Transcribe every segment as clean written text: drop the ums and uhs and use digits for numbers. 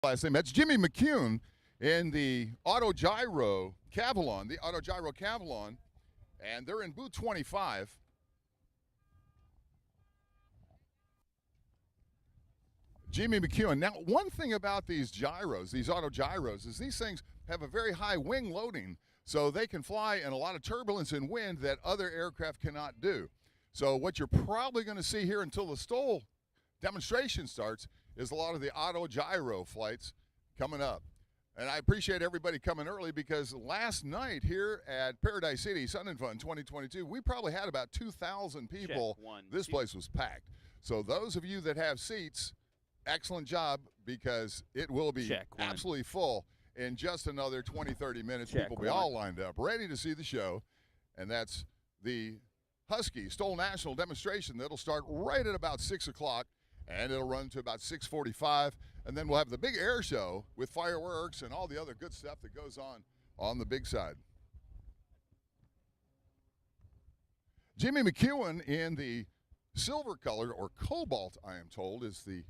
Last name. That's Jimmy McCune in the Auto Gyro Cavalon, and they're in booth 25. Jimmy McCune. Now, one thing about these gyros, these auto gyros, is these things have a very high wing loading, so they can fly in a lot of turbulence and wind that other aircraft cannot do. So what you're probably going to see here until the STOL demonstration starts is a lot of the auto gyro flights coming up. And I appreciate everybody coming early, because last night here at Paradise City Sun and Fun 2022, we probably had about 2,000 people. This place was packed. So those of you that have seats, excellent job, because it will be absolutely full in just another 20, 30 minutes. People will be all lined up, ready to see the show. And that's the Husky STOL National demonstration that'll start right at about 6 o'clock. And it'll run to about 6:45, and then we'll have the big air show with fireworks and all the other good stuff that goes on the big side. Jimmy McEwen in the silver color, or cobalt, I am told, is the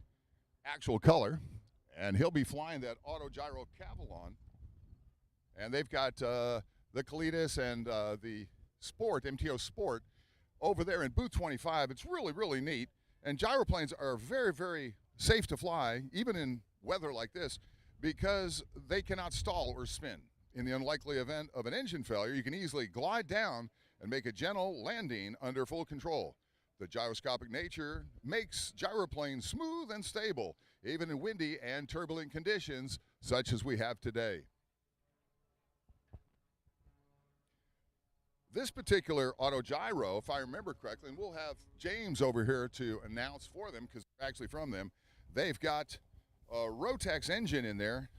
actual color, and he'll be flying that Auto Gyro Cavalon. And they've got the Kalidas and the Sport, MTO Sport, over there in booth 25. It's really, really neat. And gyroplanes are very, very safe to fly, even in weather like this, because they cannot stall or spin. In the unlikely event of an engine failure, you can easily glide down and make a gentle landing under full control. The gyroscopic nature makes gyroplanes smooth and stable, even in windy and turbulent conditions such as we have today. This particular auto gyro, if I remember correctly, and we'll have James over here to announce for them, because they're actually from them, they've got a Rotax engine in there.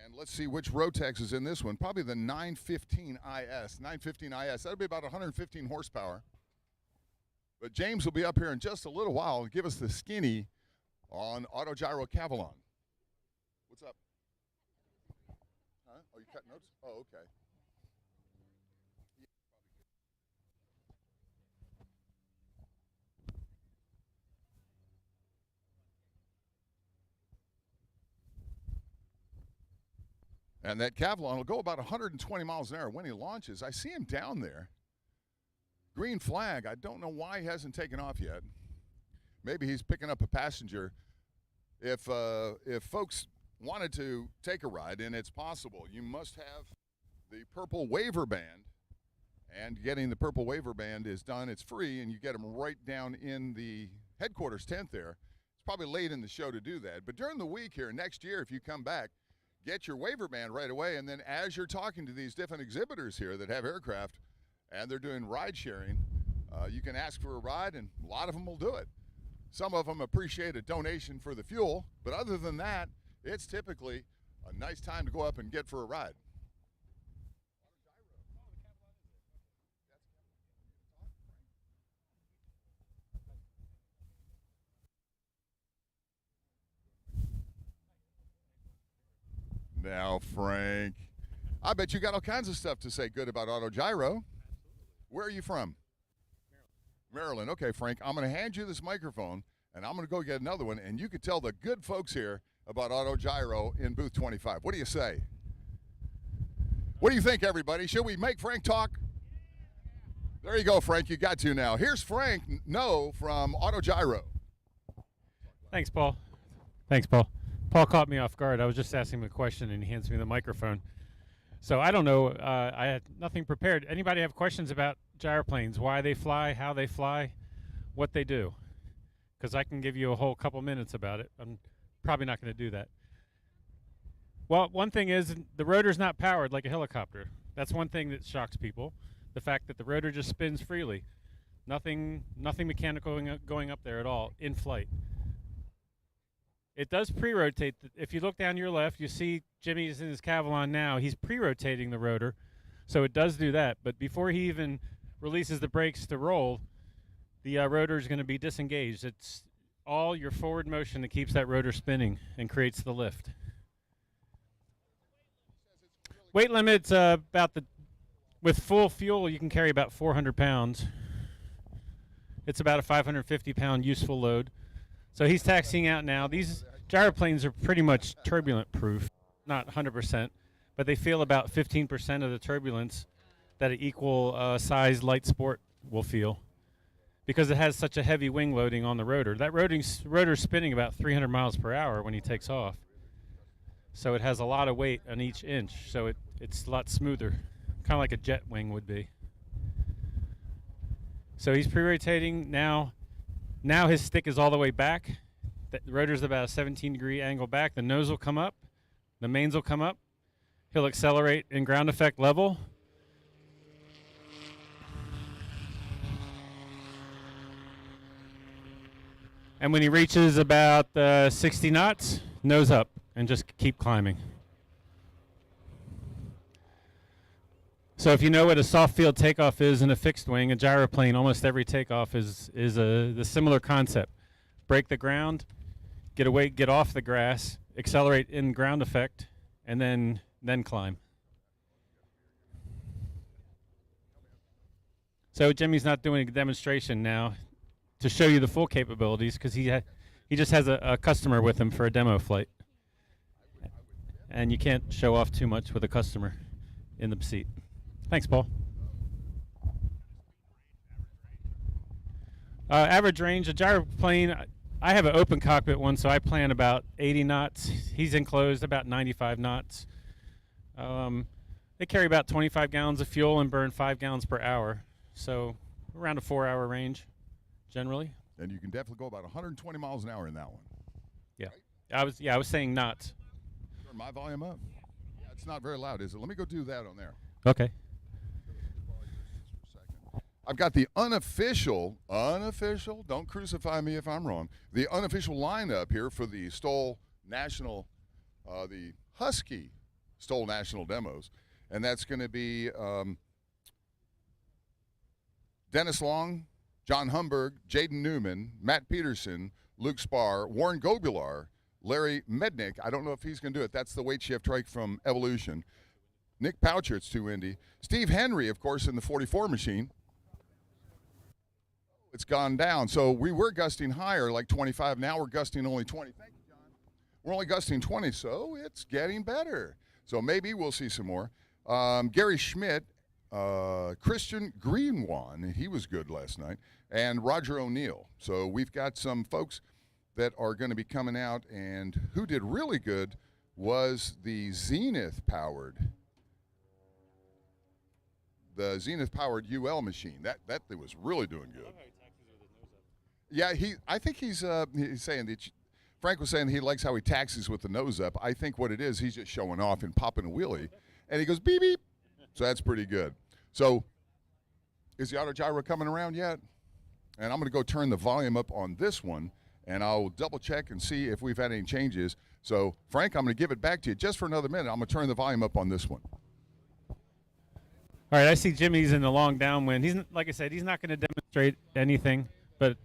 And let's see which Rotax is in this one. Probably the 915 IS. 915 IS, that'll be about 115 horsepower. But James will be up here in just a little while and give us the skinny on Auto Gyro Cavalon. What's up? Huh? Oh, you cut notes? Oh, okay. And that Cavalon will go about 120 miles an hour when he launches. I see him down there. Green flag. I don't know why he hasn't taken off yet. Maybe he's picking up a passenger. If folks wanted to take a ride, and it's possible, you must have the purple waiver band. And getting the purple waiver band is done. It's free, and you get them right down in the headquarters tent there. It's probably late in the show to do that. But during the week here, next year, if you come back, get your waiver band right away, and then as you're talking to these different exhibitors here that have aircraft and they're doing ride sharing, you can ask for a ride, and a lot of them will do it. Some of them appreciate a donation for the fuel, but other than that, it's typically a nice time to go up and get for a ride. Now, Frank, I bet you got all kinds of stuff to say good about Auto Gyro. Where are you from? Maryland. Okay, Frank, I'm going to hand you this microphone, and I'm going to go get another one, and you can tell the good folks here about Auto Gyro in booth 25. What do you say? What do you think, everybody? Should we make Frank talk? There you go, Frank. You got to now. Here's Frank No from Auto Gyro. Thanks, Paul. Thanks, Paul. Paul caught me off guard. I was just asking him a question, and he hands me the microphone. So I don't know. I had nothing prepared. Anybody have questions about gyroplanes? Why they fly, how they fly, what they do? Because I can give you a whole couple minutes about it. I'm probably not going to do that. Well, one thing is the rotor's not powered like a helicopter. That's one thing that shocks people. The fact that the rotor just spins freely. Nothing mechanical going up there at all in flight. It does pre-rotate. If you look down your left, you see Jimmy's in his Cavalon now. He's pre-rotating the rotor, so it does do that. But before he even releases the brakes to roll, the rotor is going to be disengaged. It's all your forward motion that keeps that rotor spinning and creates the lift. Weight limit's with full fuel, you can carry about 400 pounds. It's about a 550-pound useful load. So he's taxiing out now. These Gyroplanes are pretty much turbulent proof, not 100%, but they feel about 15% of the turbulence that an equal sized light sport will feel, because it has such a heavy wing loading on the rotor. That rotor's spinning about 300 miles per hour when he takes off. So it has a lot of weight on each inch, so it's a lot smoother, kind of like a jet wing would be. So he's pre-rotating now. Now his stick is all the way back. The rotor's about a 17-degree angle back. The nose will come up. The mains will come up. He'll accelerate in ground effect level. And when he reaches about 60 knots, nose up and just keep climbing. So if you know what a soft field takeoff is in a fixed wing, a gyroplane, almost every takeoff is the similar concept. Break the ground, get away, get off the grass, accelerate in ground effect, and then climb. So Jimmy's not doing a demonstration now to show you the full capabilities, because he just has a customer with him for a demo flight. And you can't show off too much with a customer in the seat. Thanks, Paul. Average range, a gyroplane, I have an open cockpit one, so I plan about 80 knots. He's enclosed about 95 knots. They carry about 25 gallons of fuel and burn 5 gallons per hour, so around a 4-hour range generally. And you can definitely go about 120 miles an hour in that one. Yeah. Right? I was saying knots. Turn my volume up. Yeah, it's not very loud, is it? Let me go do that on there. Okay. I've got the unofficial, don't crucify me if I'm wrong, the unofficial lineup here for the Stoll National, the Husky Stoll National demos. And that's going to be Dennis Long, John Humberg, Jaden Newman, Matt Peterson, Luke Spar, Warren Gobular, Larry Mednick. I don't know if he's going to do it. That's the weight shift trike from Evolution. Nick Poucher, it's too windy. Steve Henry, of course, in the 44 machine. It's gone down. So we were gusting higher, like 25. Now we're gusting only 20. Thank you, John. We're only gusting 20, so it's getting better. So maybe we'll see some more. Gary Schmidt, Christian Greenwan, he was good last night, and Roger O'Neill. So we've got some folks that are going to be coming out, and who did really good was the Zenith-powered UL machine. That thing was really doing good. Yeah, I think he's saying that Frank was saying he likes how he taxis with the nose up. I think what it is, he's just showing off and popping a wheelie, and he goes beep beep. So that's pretty good. So is the auto gyro coming around yet? And I'm going to go turn the volume up on this one, and I'll double check and see if we've had any changes. So Frank, I'm going to give it back to you just for another minute. I'm going to turn the volume up on this one. All right, I see Jimmy's in the long downwind. He's, like I said, he's not going to demonstrate anything, but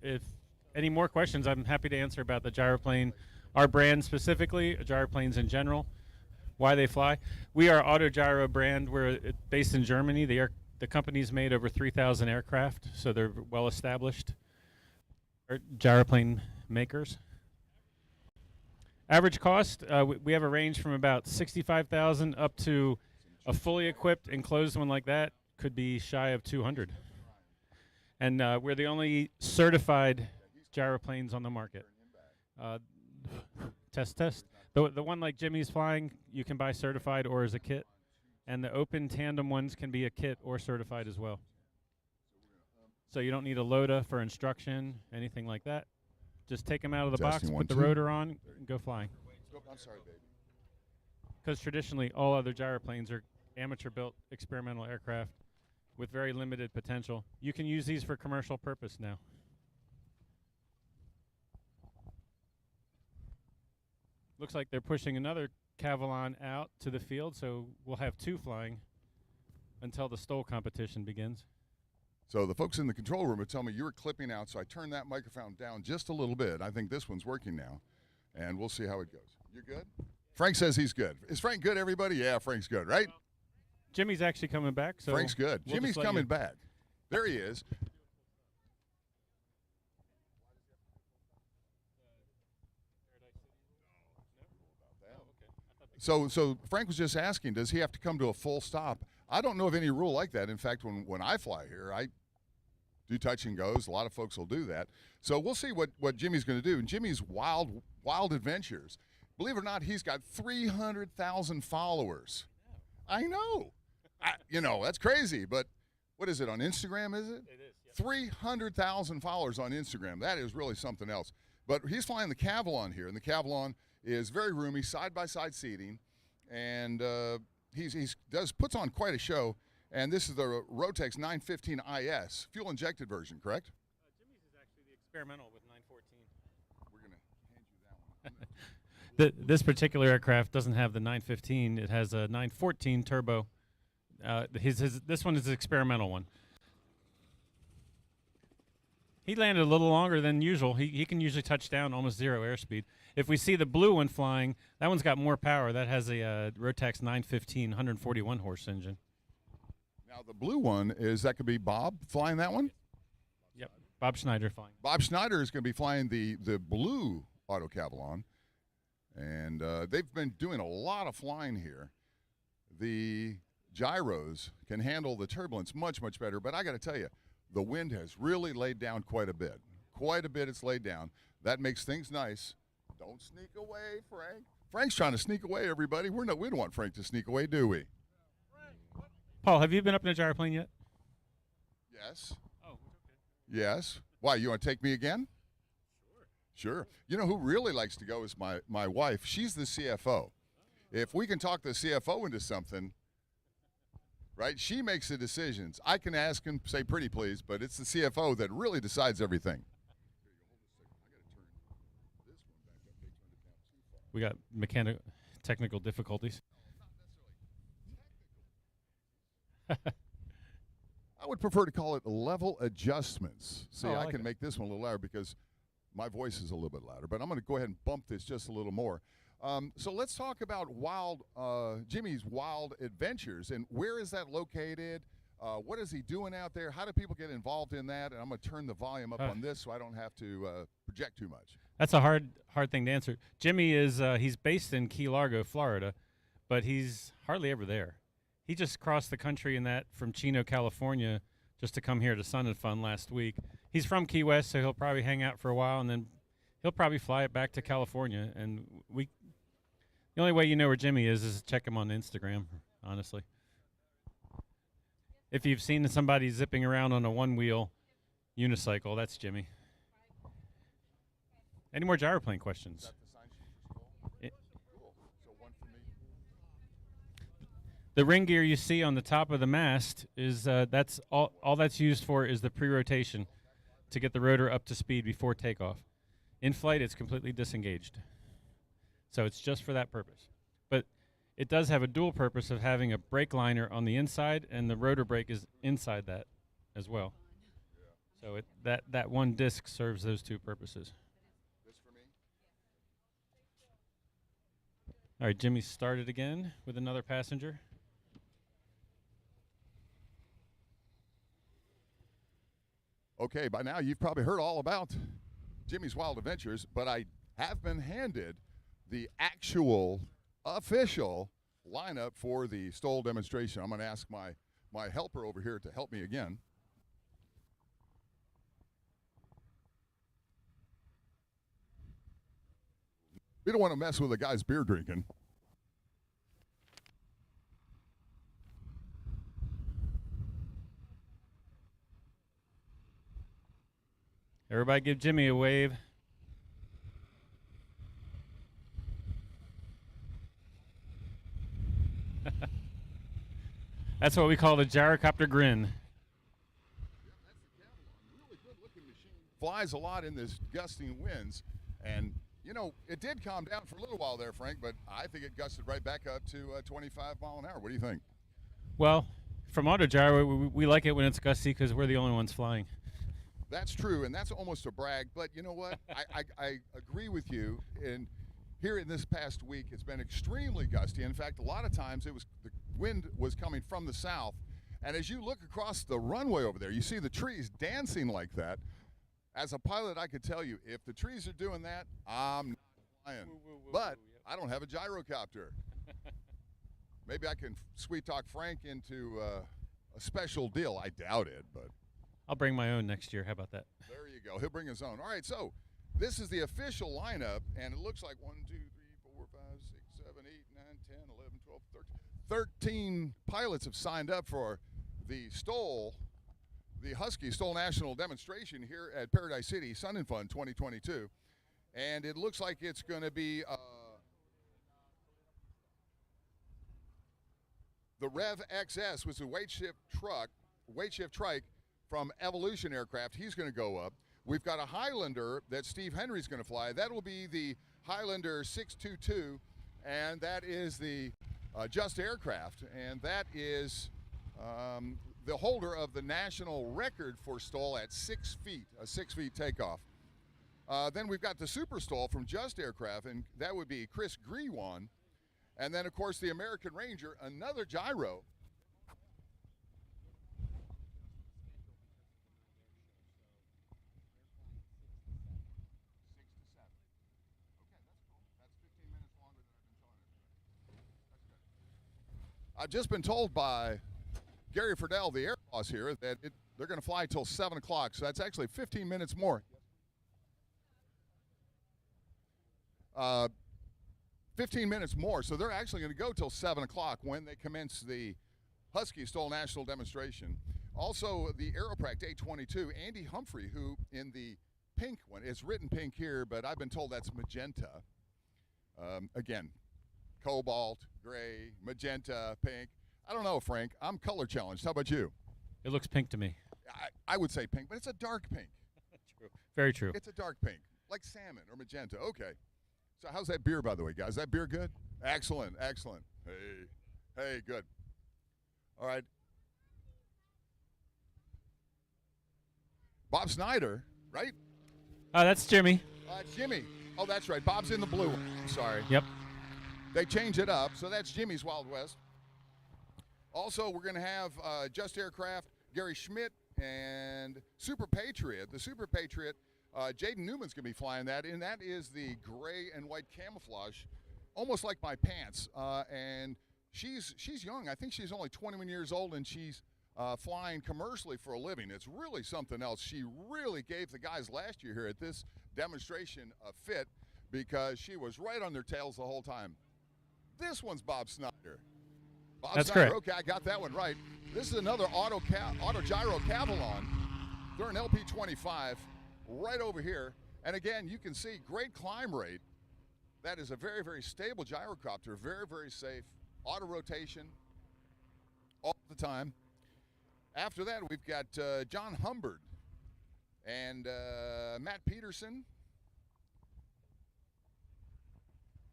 if any more questions, I'm happy to answer about the gyroplane, our brand specifically, gyroplanes in general, why they fly. We are Auto Gyro brand. We're based in Germany. The company's made over 3,000 aircraft, so they're well established gyroplane makers. Average cost, we have a range from about $65,000 up to a fully equipped enclosed one like that could be shy of 200. And we're the only certified gyroplanes on the market. Test. The one like Jimmy's flying, you can buy certified or as a kit. And the open tandem ones can be a kit or certified as well. So you don't need a LOTA for instruction, anything like that. Just take them out of the box, put the rotor on, and go flying. I'm sorry, baby. Because traditionally, all other gyroplanes are amateur-built experimental aircraft with very limited potential. You can use these for commercial purpose now. Looks like they're pushing another Cavalon out to the field, so we'll have 2 flying until the Stoll competition begins. So the folks in the control room would tell me you were clipping out, so I turned that microphone down just a little bit. I think this one's working now, and we'll see how it goes. You're good? Frank says he's good. Is Frank good, everybody? Yeah, Frank's good, right? Jimmy's actually coming back. So Frank's good. Jimmy's coming back. There he is. So Frank was just asking, does he have to come to a full stop? I don't know of any rule like that. In fact, when I fly here, I do touch and goes. A lot of folks will do that. So we'll see what Jimmy's going to do. And Jimmy's Wild Adventures, believe it or not, he's got 300,000 followers. I know. That's crazy. But what is it, on Instagram, is it? It is. Yep. 300,000 followers on Instagram. That is really something else. But he's flying the Cavalon here, and the Cavalon is very roomy, side-by-side seating, and puts on quite a show. And this is the Rotex 915 IS, fuel-injected version, correct? Jimmy's is actually the experimental with 914. We're going to hand you that one. This particular aircraft doesn't have the 915. It has a 914 turbo. This one is the experimental one. He landed a little longer than usual. He can usually touch down almost zero airspeed. If we see the blue one flying, that one's got more power. That has a Rotex 915 141 horse engine. Now the blue one that could be Bob flying that one? Yep, Bob Schneider flying. Bob Schneider is going to be flying the blue Auto Cavalon, and they've been doing a lot of flying here. The gyros can handle the turbulence much, much better, but I got to tell you, the wind has really laid down quite a bit. Quite a bit it's laid down. That makes things nice. Don't sneak away, Frank. Frank's trying to sneak away, everybody. We don't want Frank to sneak away, do we? Paul, have you been up in a gyroplane yet? Yes. Oh, okay. Yes. Why, you want to take me again? Sure. You know who really likes to go is my wife. She's the CFO. If we can talk the CFO into something, right, she makes the decisions. I can ask and say pretty please, but it's the CFO that really decides everything. We got technical difficulties. I would prefer to call it level adjustments. See, I I like can it. make this one a little louder because my voice is a little bit louder, but I'm going to go ahead and bump this just a little more. So let's talk about Jimmy's Wild Adventures, and where is that located? What is he doing out there? How do people get involved in that? And I'm going to turn the volume up on this so I don't have to project too much. That's a hard thing to answer. Jimmy is he's based in Key Largo, Florida, but he's hardly ever there. He just crossed the country in that from Chino, California, just to come here to Sun and Fun last week. He's from Key West, so he'll probably hang out for a while, and then he'll probably fly it back to California. And the only way you know where Jimmy is check him on Instagram, honestly. If you've seen somebody zipping around on a one-wheel unicycle, that's Jimmy. Any more gyroplane questions? The ring gear you see on the top of the mast is that's all that's used for is the pre-rotation to get the rotor up to speed before takeoff. In flight, it's completely disengaged. So it's just for that purpose. But it does have a dual purpose of having a brake liner on the inside, and the rotor brake is inside that as well. So that one disc serves those two purposes. All right, Jimmy started again with another passenger. Okay, by now you've probably heard all about Jimmy's Wild Adventures, but I have been handed the actual official lineup for the STOL demonstration. I'm going to ask my helper over here to help me again. We don't want to mess with a guy's beer drinking. Everybody give Jimmy a wave. That's what we call the gyrocopter grin. Yeah, that's the Cavalon. Really good-looking machine. Flies a lot in this gusting winds, and you know, it did calm down for a little while there, Frank, but I think it gusted right back up to 25 mile an hour. What do you think? Well, from Auto Gyro, we like it when it's gusty because we're the only ones flying. That's true, and that's almost a brag, but you know what? I agree with you. And here in this past week, it's been extremely gusty. In fact, a lot of times the wind was coming from the south, and as you look across the runway over there, you see the trees dancing like that. As a pilot, I could tell you, if the trees are doing that, I'm not flying. But I don't have a gyrocopter. Maybe I can sweet talk Frank into a special deal. I doubt it, but I'll bring my own next year. How about that? there you go. He'll bring his own. All right, so this is the official lineup, and it looks like 1, 2, 3, 4, 5, 6, 7, 8, 9, 10, 11, 12, 13 pilots have signed up for the Husky Stoll National Demonstration here at Paradise City Sun and Fun 2022. And it looks like it's going to be the Rev XS, which is a weight shift trike from Evolution Aircraft. He's going to go up. We've got a Highlander that Steve Henry's going to fly. That will be the Highlander 622, and that is the Just Aircraft, and that is the holder of the national record for stall at 6 feet, a 6 feet takeoff. Then we've got the Super Stall from Just Aircraft, and that would be Chris Grewan. And then, of course, the American Ranger, another gyro. I've just been told by Gary Friedel, the air boss here, that they're going to fly till 7 o'clock, so that's actually 15 minutes more. 15 minutes more, so they're actually going to go till 7 o'clock when they commence the Husky Stoll National Demonstration. Also, the Aeroprac Day 22, Andy Humphrey, who in the pink one, it's written pink here, but I've been told that's magenta. Again, cobalt, gray, magenta, pink. I don't know, Frank. I'm color challenged. How about you? It looks pink to me. I would say pink, but it's a dark pink. True. Very true. It's a dark pink, like salmon or magenta. Okay. So how's that beer, by the way, guys? Is that beer good? Excellent, excellent. Hey, good. All right. Bob Snyder, right? That's Jimmy. It's Jimmy. Oh, that's right. Bob's in the blue one. I'm sorry. Yep. They change it up, so that's Jimmy's Wild West. Also, we're going to have Just Aircraft, Gary Schmidt, and Super Patriot. The Super Patriot, Jaden Newman's going to be flying that, and that is the gray and white camouflage, almost like my pants. And she's young. I think she's only 21 years old, and she's flying commercially for a living. It's really something else. She really gave the guys last year here at this demonstration a fit because she was right on their tails the whole time. This one's Bob Snyder. That's Snyder. correct. Okay, I got that one right. This is another auto gyro Cavalon. They're an LP25 right over here. And again, you can see great climb rate. That is a very, very stable gyrocopter, very, very safe. Auto rotation all the time. After that, we've got John Humbert and Matt Peterson.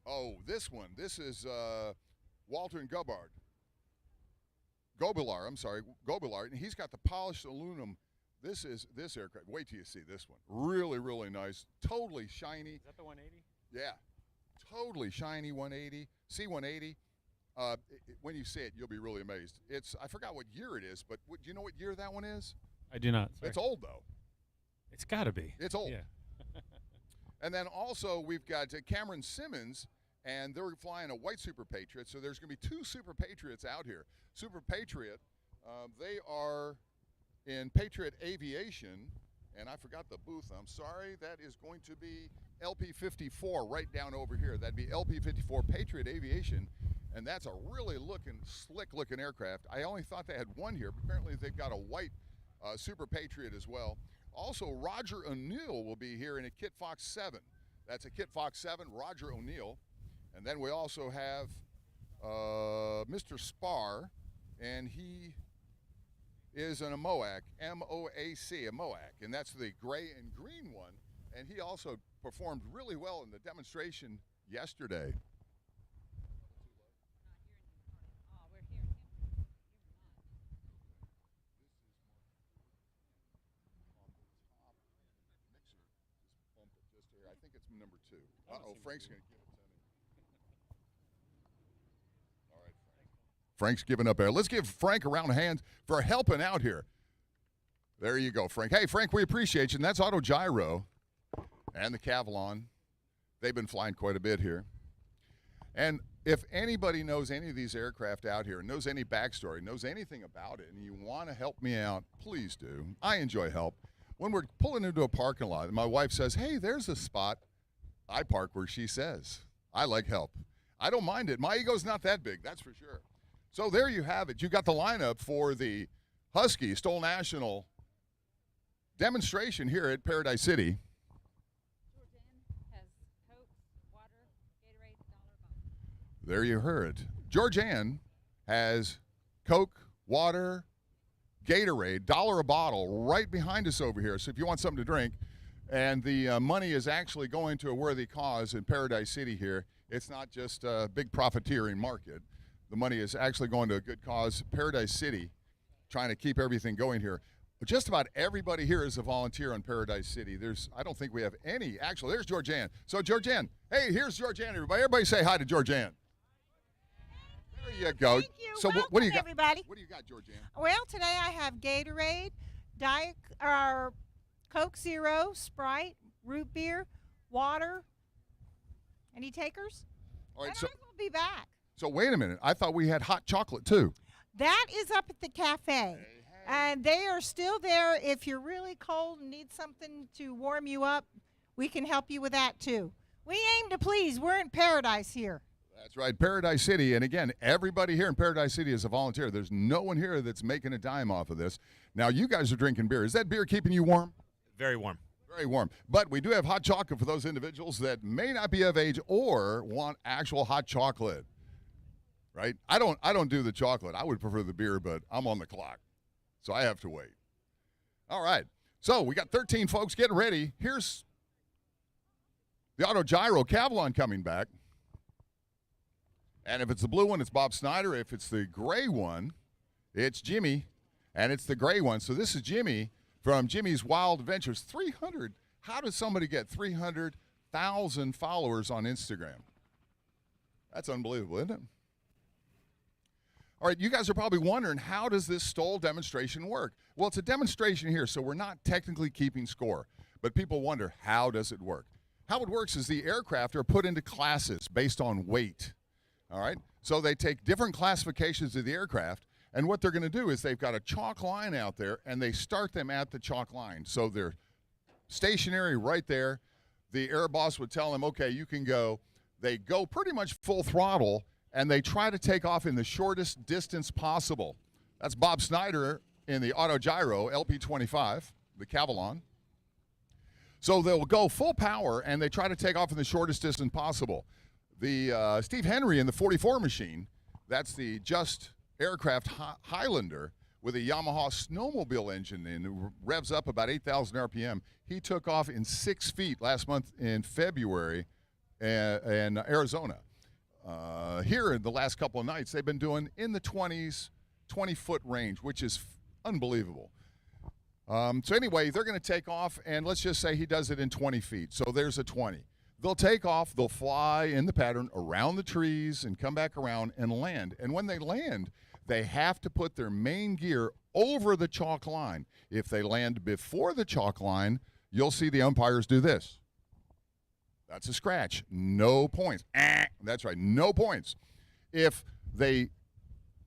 Oh, this one. This is Walter and Gobillard. Gobillard, and he's got the polished aluminum. This aircraft. Wait till you see this one. Really, really nice. Totally shiny. Is that the 180? Yeah, totally shiny 180, C180. When you see it, you'll be really amazed. I forgot what year it is, but do you know what year that one is? I do not. Sorry. It's old, though. It's got to be. It's old. Yeah. And then also we've got Cameron Simmons, and they're flying a white Super Patriot. So there's going to be 2 Super Patriots out here. Super Patriot, they are in Patriot Aviation, and I forgot the booth. I'm sorry. That is going to be LP54 right down over here. That'd be LP54 Patriot Aviation, and that's a really slick-looking aircraft. I only thought they had one here, but apparently they've got a white Super Patriot as well. Also, Roger O'Neill will be here in a Kit Fox 7. That's a Kit Fox 7, Roger O'Neill. And then we also have Mr. Spar, and he is an MOAC, M-O-A-C, a MOAC, and that's the gray and green one. And he also performed really well in the demonstration yesterday. I think it's number 2. Uh-oh, Frank's going to give it to me. All right, Frank. Frank's giving up there. Let's give Frank a round of hands for helping out here. There you go, Frank. Hey, Frank, we appreciate you. And that's Auto Gyro and the Cavalon. They've been flying quite a bit here. And if anybody knows any of these aircraft out here, knows any backstory, knows anything about it, and you want to help me out, please do. I enjoy help. When we're pulling into a parking lot, and my wife says, hey, there's a spot, I park where she says. I like help. I don't mind it. My ego's not that big, that's for sure. So there you have it. You got the lineup for the Husky Stoll National demonstration here at Paradise City. There you heard. Georgianne has Coke, water, Gatorade, $1 a bottle right behind us over here. So if you want something to drink, and the money is actually going to a worthy cause in Paradise City here. It's not just a big profiteering market. The money is actually going to a good cause. Paradise City, trying to keep everything going here. Just about everybody here is a volunteer on Paradise City. I don't think we have any. Actually, there's Georgianne. So Georgianne, hey, here's Georgianne, everybody. Everybody say hi to Georgianne. There you go. Thank you. So Welcome, what do you got, everybody? What do you got, Georgianne? Well, today I have Gatorade, Coke Zero, Sprite, root beer, water. Any takers? All right. And So I will be back. so wait a minute. I thought we had hot chocolate too. That is up at the cafe. And they are still there. If you're really cold and need something to warm you up, we can help you with that too. We aim to please. We're in paradise here. That's right, Paradise City. And again, everybody here in Paradise City is a volunteer. There's no one here that's making a dime off of this. Now, you guys are drinking beer. Is that beer keeping you warm? Very warm. Very warm. But we do have hot chocolate for those individuals that may not be of age or want actual hot chocolate. Right? I don't do the chocolate. I would prefer the beer, but I'm on the clock. So I have to wait. All right. So we got 13 folks getting ready. Here's the Auto Gyro Cavalon coming back. And if it's the blue one, it's Bob Snyder. If it's the gray one, it's Jimmy. And it's the gray one. So this is Jimmy from Jimmy's Wild Adventures. 300. How does somebody get 300,000 followers on Instagram? That's unbelievable, isn't it? All right, you guys are probably wondering, how does this Stoll demonstration work? Well, it's a demonstration here, so we're not technically keeping score. But people wonder, how does it work? How it works is the aircraft are put into classes based on weight. All right, so they take different classifications of the aircraft, and what they're going to do is they've got a chalk line out there, and they start them at the chalk line. So they're stationary right there. The air boss would tell them, okay, you can go. They go pretty much full throttle, and they try to take off in the shortest distance possible. That's Bob Snyder in the Auto Gyro LP25, the Cavalon. So they'll go full power, and they try to take off in the shortest distance possible. The Steve Henry in the 44 machine, that's the Just Aircraft Highlander with a Yamaha snowmobile engine and revs up about 8,000 RPM. He took off in 6 feet last month in February in Arizona. Here in the last couple of nights, they've been doing in the 20s, 20-foot range, which is unbelievable. So anyway, they're going to take off, and let's just say he does it in 20 feet. So there's a 20. They'll take off, they'll fly in the pattern around the trees and come back around and land. And when they land, they have to put their main gear over the chalk line. If they land before the chalk line, you'll see the umpires do this. That's a scratch. No points. That's right, no points. If they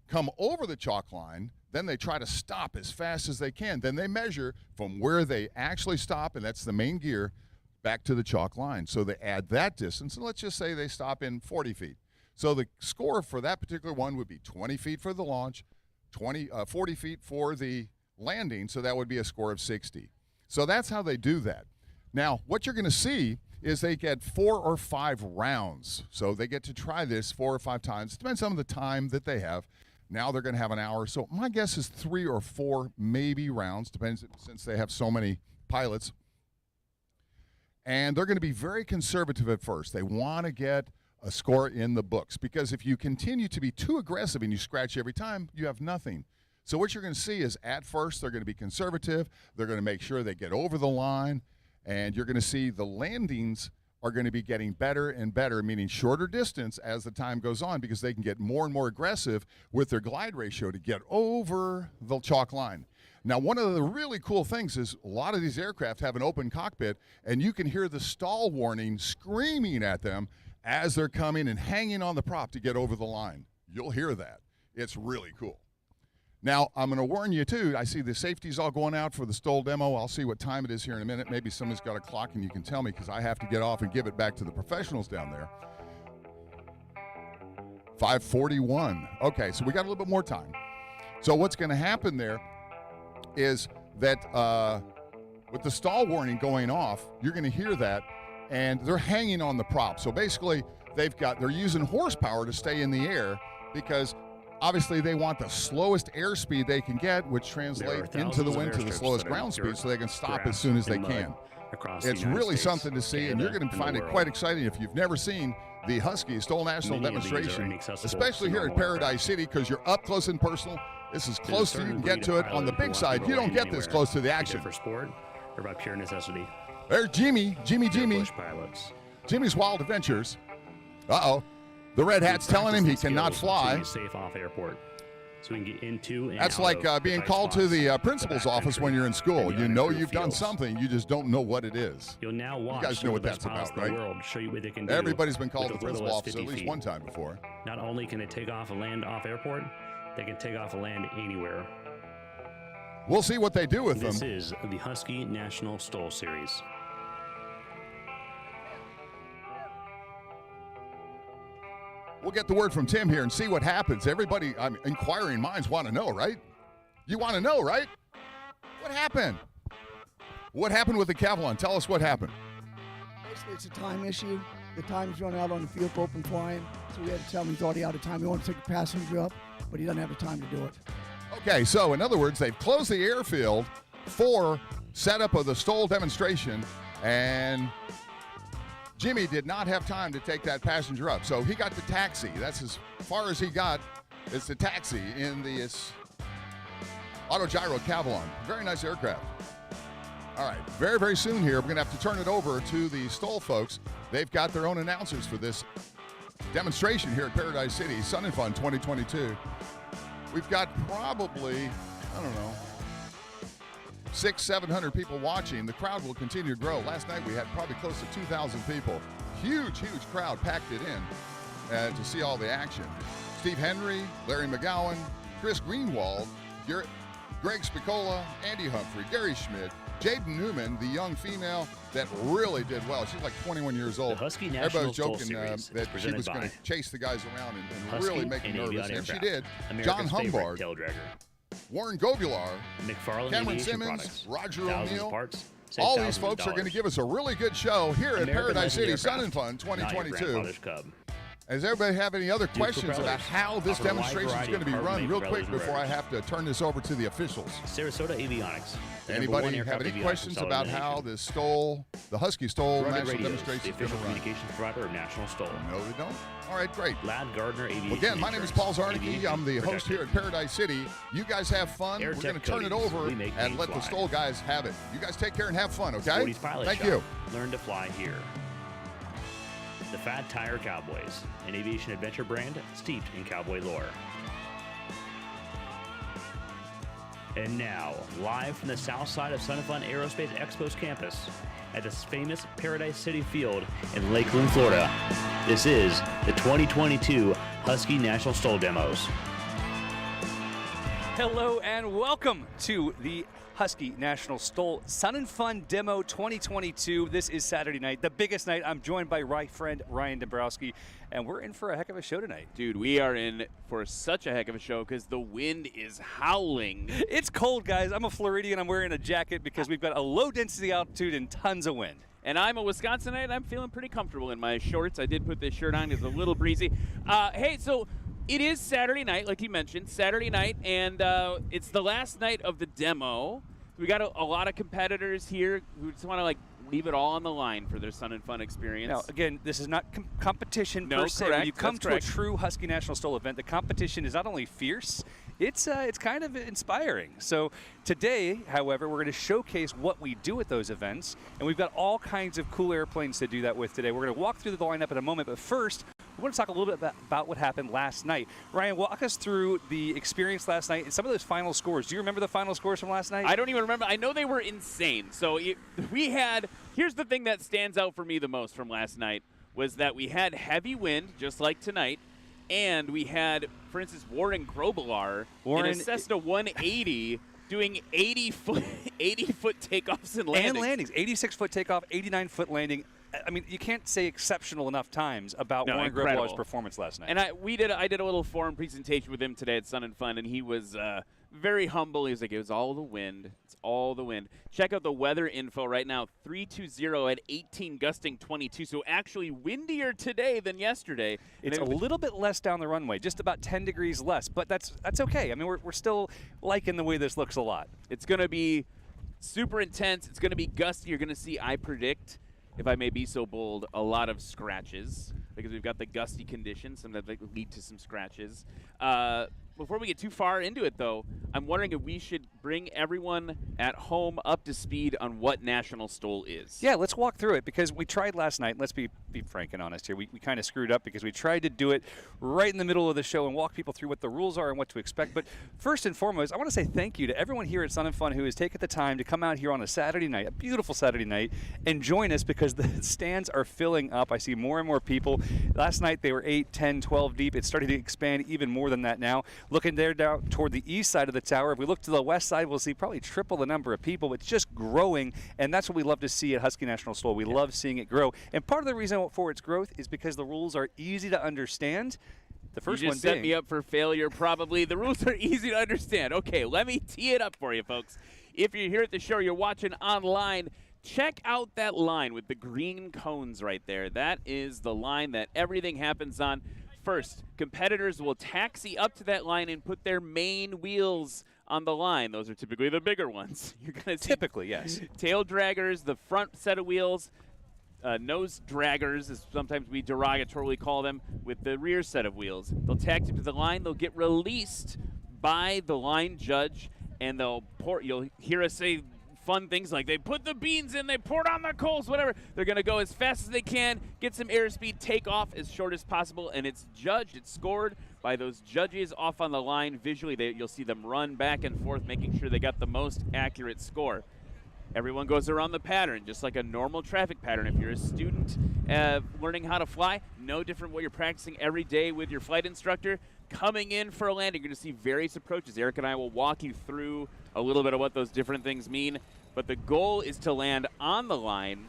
come over the chalk line, then they try to stop as fast as they can. Then they measure from where they actually stop, and that's the main gear, back to the chalk line. So they add that distance, and let's just say they stop in 40 feet. So the score for that particular one would be 20 feet for the launch, 40 feet for the landing, so that would be a score of 60. So that's how they do that. Now, what you're going to see is they get 4 or 5 rounds. So they get to try this 4 or 5 times. It depends on the time that they have. Now they're going to have an hour. So my guess is 3 or 4 maybe rounds, depends since they have so many pilots. And they're going to be very conservative at first. They want to get a score in the books, because if you continue to be too aggressive and you scratch every time, you have nothing. So what you're going to see is at first they're going to be conservative. They're going to make sure they get over the line, and you're going to see the landings are going to be getting better and better, meaning shorter distance as the time goes on, because they can get more and more aggressive with their glide ratio to get over the chalk line. Now, one of the really cool things is a lot of these aircraft have an open cockpit, and you can hear the stall warning screaming at them as they're coming and hanging on the prop to get over the line. You'll hear that. It's really cool. Now, I'm going to warn you, too. I see the safeties all going out for the Stoll demo. I'll see what time it is here in a minute. Maybe somebody's got a clock and you can tell me because I have to get off and give it back to the professionals down there. 5:41. Okay, so we got a little bit more time. So what's going to happen there is that with the stall warning going off, you're going to hear that, and they're hanging on the prop. So basically, they're using horsepower to stay in the air because obviously they want the slowest airspeed they can get, which translates into the wind to the slowest ground speed so they can stop as soon as they can. It's really something to see, and you're going to find it quite exciting if you've never seen the Husky Stoll National Demonstration, especially here at Paradise City, because you're up close and personal. This is close as you can get to it. On the big side, you don't get this close to the action. For sport or by pure necessity. There's Jimmy. Pilots. Jimmy's Wild Adventures. Uh-oh. The red hat's telling him he cannot fly. Safe off airport. So we can get into and That's out like of being tight called to spots. the principal's The back office entry when you're in school. and the You know unapproved you've done fields. something, you just don't know what it is. You'll now watch guys know some what of the best that's pilots about, in the right? world show you what they can do. Everybody's been called with to the as little principal as office 50 at least feet. one time before. Not only can they take off and land off airport, they can take off and land anywhere. We'll see what they do with This them. is the Husky National Stoll Series. We'll get the word from Tim here and see what happens. Everybody, inquiring minds want to know, right? You want to know, right? What happened? What happened with the Cavalon? Tell us what happened. Basically, it's a time issue. The time's run out on the field for open flying, so we had to tell him he's already out of time. We want to take a passenger up, but he doesn't have the time to do it. Okay, so in other words, they've closed the airfield for setup of the Stoll demonstration, and Jimmy did not have time to take that passenger up. So he got the taxi. That's as far as he got. It's the taxi in the Autogyro Cavalon. Very nice aircraft. All right, very, very soon here, we're going to have to turn it over to the Stoll folks. They've got their own announcers for this demonstration here at Paradise City, Sun and Fun 2022. We've got probably, I don't know, 600-700 people watching. The crowd will continue to grow. Last night we had probably close to 2,000 people. Huge, huge crowd packed it in to see all the action. Steve Henry, Larry McGowan, Chris Greenwald, Greg Spicola, Andy Humphrey, Gary Schmidt, Jaden Newman, the young female that really did well. She's like 21 years old. The Husky National Everybody's Stoll joking Series that is she presented was going by to chase the guys around and Husky really make them and nervous, Avion and she Aircraft, did. John America's favorite Humbard, tail dragger. Warren Gobular, McFarland Cameron Aviation Simmons, Products. Roger Thousands of O'Neill. parts, save All thousands these of folks are going to dollars. give us a really good show here at American Paradise Legend City Sun Aircraft, and Fun not your 2022. grandfather's Cub. Does everybody have any other questions about propellers how this offer a wide demonstration is variety going to be of run carbon real propellers quick and before I rotors. have to turn this over to the officials? Sarasota Avionics. the number Anybody one have aircraft any avionics questions installer about in the how nation. this Stoll, the Husky Stoll Rugged National Radios, Demonstration the is going official to run? communications provider of National Stoll. No, they don't. All right, great. Lad Gardner Aviation. Well, again, my name is Paul Czarnecki. I'm the host here at Paradise City. You guys have fun. Air We're going to Tech turn it Coatings. over We make and things let the fly. Stoll guys have it. You guys take care and have fun, okay? Cody's Pilot Thank Shop. you. Learn to fly here. The Fat Tire Cowboys, an aviation adventure brand steeped in cowboy lore. And now, live from the south side of Sun and Fun Aerospace Expo's campus at this famous Paradise City Field in Lakeland, Florida, this is the 2022 Husky National Stoll Demos. Hello and welcome to the Husky National Stoll Sun and Fun Demo 2022. This is Saturday night, the biggest night. I'm joined by my friend Ryan Dombrowski, and we're in for a heck of a show tonight. Dude, we are in for such a heck of a show because the wind is howling. It's cold, guys. I'm a Floridian. I'm wearing a jacket because we've got a low density altitude and tons of wind. And I'm a Wisconsinite. I'm feeling pretty comfortable in my shorts. I did put this shirt on. It's a little breezy. Hey, so it is Saturday night, like you mentioned, Saturday night, and it's the last night of the demo. We got a lot of competitors here who just want to leave it all on the line for their Sun and Fun experience. Now, again, this is not competition No, per se. correct. When you come That's to correct. a true Husky National Stoll event, the competition is not only fierce, it's kind of inspiring. So today, however, we're going to showcase what we do at those events, and we've got all kinds of cool airplanes to do that with today. We're going to walk through the lineup in a moment, but first, we want to talk a little bit about what happened last night. Ryan, walk us through the experience last night and some of those final scores. Do you remember the final scores from last night? I don't even remember. I know they were insane. So here's the thing that stands out for me the most from last night was that we had heavy wind, just like tonight, and we had, for instance, Warren Grobelar in a Cessna 180 doing 80-foot takeoffs and landings. And landings, 86-foot takeoff, 89-foot landing. I mean, you can't say exceptional enough times about Warren Grobelar's performance last night. And I did a little forum presentation with him today at Sun and Fun, and he was very humble. He was like, it was all the wind. It's all the wind. Check out the weather info right now. 320 at 18, gusting 22. So actually windier today than yesterday. It's a little bit less down the runway, just about 10 degrees less, but that's okay. I mean, we're still liking the way this looks a lot. It's going to be super intense. It's going to be gusty. You're going to see, I predict, if I may be so bold, a lot of scratches because we've got the gusty conditions, some that lead to some scratches. Before we get too far into it, though, I'm wondering if we should bring everyone at home up to speed on what National Stole is. Yeah, let's walk through it because we tried last night. Let's be frank and honest here. We kind of screwed up because we tried to do it right in the middle of the show and walk people through what the rules are and what to expect. But first and foremost, I want to say thank you to everyone here at Sun and Fun who has taken the time to come out here on a Saturday night, a beautiful Saturday night, and join us because the stands are filling up. I see more and more people. Last night they were 8, 10, 12 deep. It's starting to expand even more than that now. Looking there down toward the east side of the tower. If we look to the west side, we'll see probably triple the number of people. It's just growing, and that's what we love to see at Husky National Stole. We love seeing it grow. And part of the reason for its growth is because the rules are easy to understand. The first you one just set being, me up for failure, probably. The rules are easy to understand. Okay, let me tee it up for you, folks. If you're here at the show, you're watching online, check out that line with the green cones right there. That is the line that everything happens on. First, competitors will taxi up to that line and put their main wheels on the line. Those are typically the bigger ones. You're going to see typically, yes. Tail draggers, the front set of wheels, nose draggers, as sometimes we derogatorily call them, with the rear set of wheels. They'll taxi to the line. They'll get released by the line judge, and they'll pour. You'll hear us say fun things like they put the beans in, they poured on the coals, whatever. They're going to go as fast as they can, get some airspeed, take off as short as possible, and it's judged, it's scored by those judges off on the line. Visually, you'll see them run back and forth, making sure they got the most accurate score. Everyone goes around the pattern, just like a normal traffic pattern. If you're a student learning how to fly, no different what you're practicing every day with your flight instructor. Coming in for a landing, you're going to see various approaches. Eric and I will walk you through a little bit of what those different things mean. But the goal is to land on the line,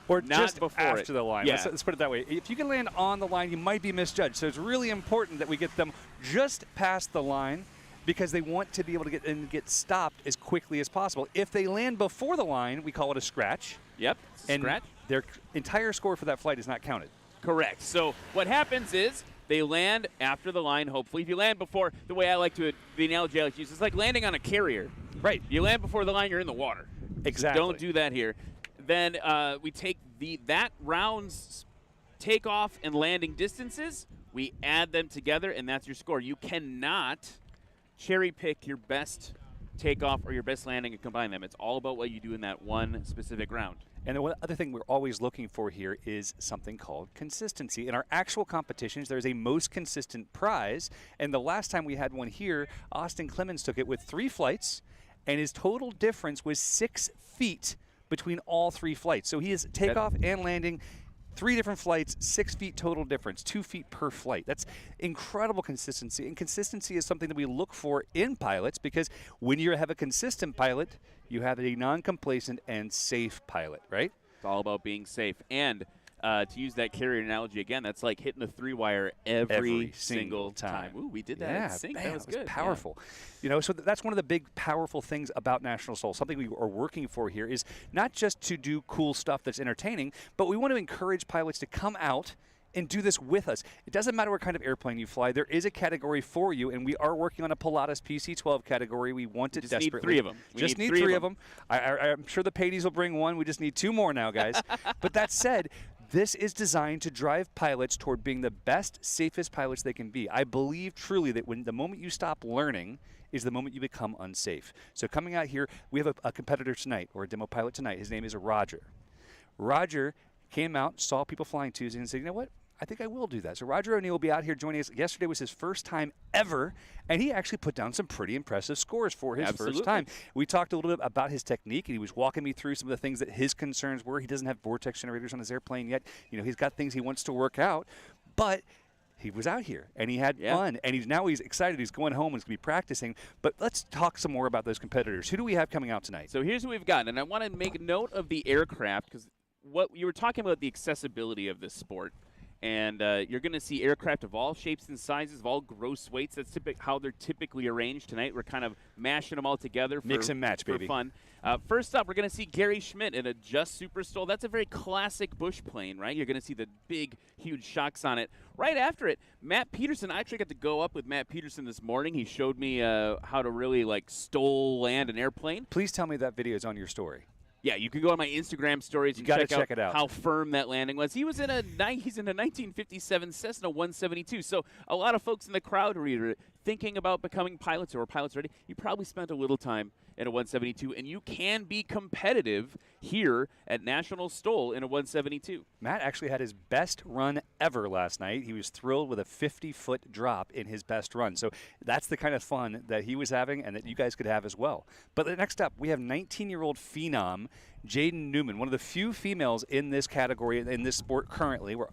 or not just before after the line. Yeah. Let's put it that way. If you can land on the line, you might be misjudged. So it's really important that we get them just past the line because they want to be able to get stopped as quickly as possible. If they land before the line, we call it a scratch. Yep, and scratch. Their entire score for that flight is not counted. Correct. So what happens is they land after the line, hopefully. If you land before, the way I like to, the analogy I like to use, is like landing on a carrier. Right. You land before the line, you're in the water. Exactly. Don't do that here. Then we take that round's takeoff and landing distances, we add them together, and that's your score. You cannot cherry pick your best takeoff or your best landing and combine them. It's all about what you do in that one specific round. And the one other thing we're always looking for here is something called consistency. In our actual competitions, there's a most consistent prize. And the last time we had one here, Austin Clemens took it with 3 flights, and his total difference was 6 feet between all 3 flights. So he is takeoff and landing, 3 different flights, 6 feet total difference, 2 feet per flight. That's incredible consistency. And consistency is something that we look for in pilots because when you have a consistent pilot, you have a non-complacent and safe pilot, right? It's all about being safe. And to use that carrier analogy again, that's like hitting the 3-wire every single time. Ooh, we did that in sync. That was good. Powerful. Yeah. You know, so that's one of the big powerful things about National Soul. Something we are working for here is not just to do cool stuff that's entertaining, but we want to encourage pilots to come out and do this with us. It doesn't matter what kind of airplane you fly. There is a category for you, and we are working on a Pilatus PC-12 category. We want it desperately. Need 3 of them. We just need 3 of them. I'm sure the Padies will bring 1. We just need 2 more now, guys. But that said, this is designed to drive pilots toward being the best, safest pilots they can be. I believe truly that when the moment you stop learning is the moment you become unsafe. So coming out here, we have a competitor tonight, or a demo pilot tonight. His name is Roger. Roger came out, saw people flying Tuesday, and said, you know what? I think I will do that. So Roger O'Neill will be out here joining us. Yesterday was his first time ever, and he actually put down some pretty impressive scores for his first time. We talked a little bit about his technique, and he was walking me through some of the things that his concerns were. He doesn't have vortex generators on his airplane yet. You know, he's got things he wants to work out, but he was out here, and he had fun, and he's excited. He's going home and he's going to be practicing. But let's talk some more about those competitors. Who do we have coming out tonight? So here's what we've got, and I want to make note of the aircraft because what you were talking about, the accessibility of this sport. And you're going to see aircraft of all shapes and sizes, of all gross weights. That's how they're typically arranged tonight. We're kind of mashing them all together for, mix and match, for baby. fun. First up, we're going to see Gary Schmidt in a Just Super STOL. That's a very classic bush plane, right? You're going to see the big, huge shocks on it. Right after it, Matt Peterson. I actually got to go up with Matt Peterson this morning. He showed me how to really, like, STOL land an airplane. Please tell me that video is on your story. Yeah, you can go on my Instagram stories and check it out. How firm that landing was. He's in a 1957 Cessna 172. So a lot of folks in the crowd who are thinking about becoming pilots or pilots already, you probably spent a little time in a 172, and you can be competitive here at National STOL in a 172. Matt actually had his best run ever last night. He was thrilled with a 50-foot drop in his best run. So that's the kind of fun that he was having and that you guys could have as well. But next up, we have 19-year-old phenom Jaden Newman, one of the few females in this category, in this sport currently. We're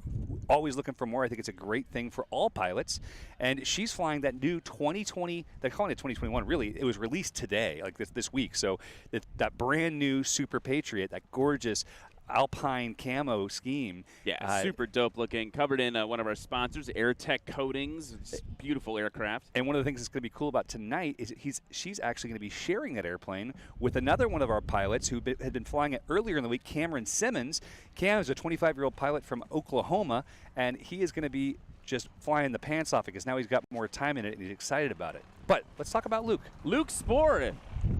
always looking for more. I think it's a great thing for all pilots. And she's flying that new 2020, they're calling it 2021, really. It was released today, like this week. So that brand new Super Patriot, that gorgeous Alpine camo scheme. Yeah, super dope looking. Covered in one of our sponsors, AirTech Coatings. It's beautiful aircraft. And one of the things that's going to be cool about tonight is she's actually going to be sharing that airplane with another one of our pilots who had been flying it earlier in the week, Cameron Simmons. Cam is a 25-year-old pilot from Oklahoma, and he is going to be just flying the pants off because now he's got more time in it and he's excited about it. But let's talk about Luke. Luke Spohr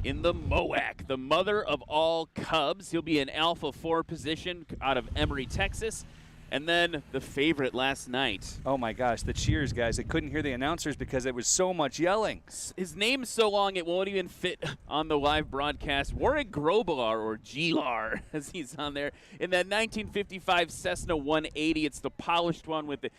in the MOAC, the mother of all Cubs. He'll be in Alpha 4 position out of Emory, Texas. And then the favorite last night. Oh, my gosh, the cheers, guys. I couldn't hear the announcers because there was so much yelling. His name's so long it won't even fit on the live broadcast. Warwick Grobelar, or G-Lar, as he's on there. In that 1955 Cessna 180, it's the polished one with the...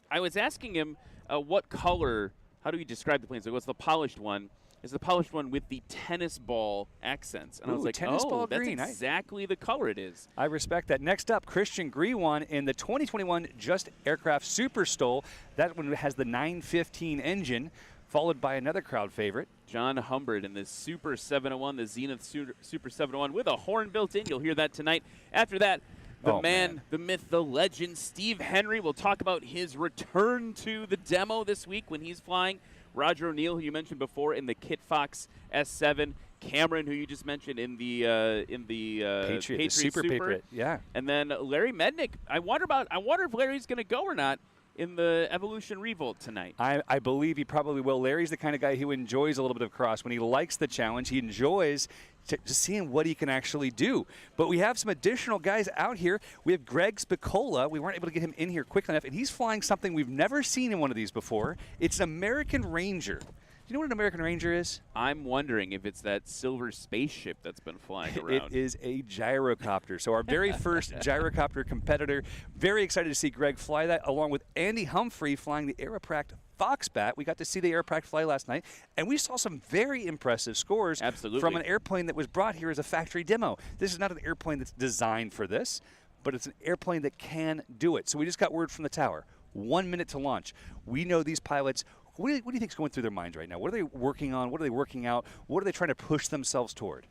I was asking him what color, how do you describe the plane? So what's the polished one? Is the polished one with the tennis ball accents. And I was like, tennis ball that's green. exactly the color it is. I respect that. Next up, Christian Grewan in the 2021 Just Aircraft Super STOL. That one has the 915 engine, followed by another crowd favorite. John Humbert in the Super 701, the Zenith Super 701 with a horn built in. You'll hear that tonight. After that, the man, the myth, the legend, Steve Henry. We'll talk about his return to the demo this week when he's flying. Roger O'Neill, who you mentioned before, in the Kit Fox S7. Cameron, who you just mentioned in the Patriot, the Super Patriot. Yeah. And then Larry Mednick. I wonder if Larry's going to go or not in the Evolution Revolt tonight. I believe he probably will. Larry's the kind of guy who enjoys a little bit of cross. When he likes the challenge, he enjoys just seeing what he can actually do. But we have some additional guys out here. We have Greg Spicola. We weren't able to get him in here quick enough, and he's flying something we've never seen in one of these before. It's an American Ranger. Do you know what an American Ranger is? I'm wondering if it's that silver spaceship that's been flying around. It is a gyrocopter. So our very first gyrocopter competitor. Very excited to see Greg fly that, along with Andy Humphrey flying the Aeropract Foxbat. We got to see the Aeropract fly last night, and we saw some very impressive scores from an airplane that was brought here as a factory demo. This is not an airplane that's designed for this, but it's an airplane that can do it. So we just got word from the tower. 1 minute to launch. We know these pilots. What do you think is going through their minds right now? What are they working on? What are they working out? What are they trying to push themselves toward?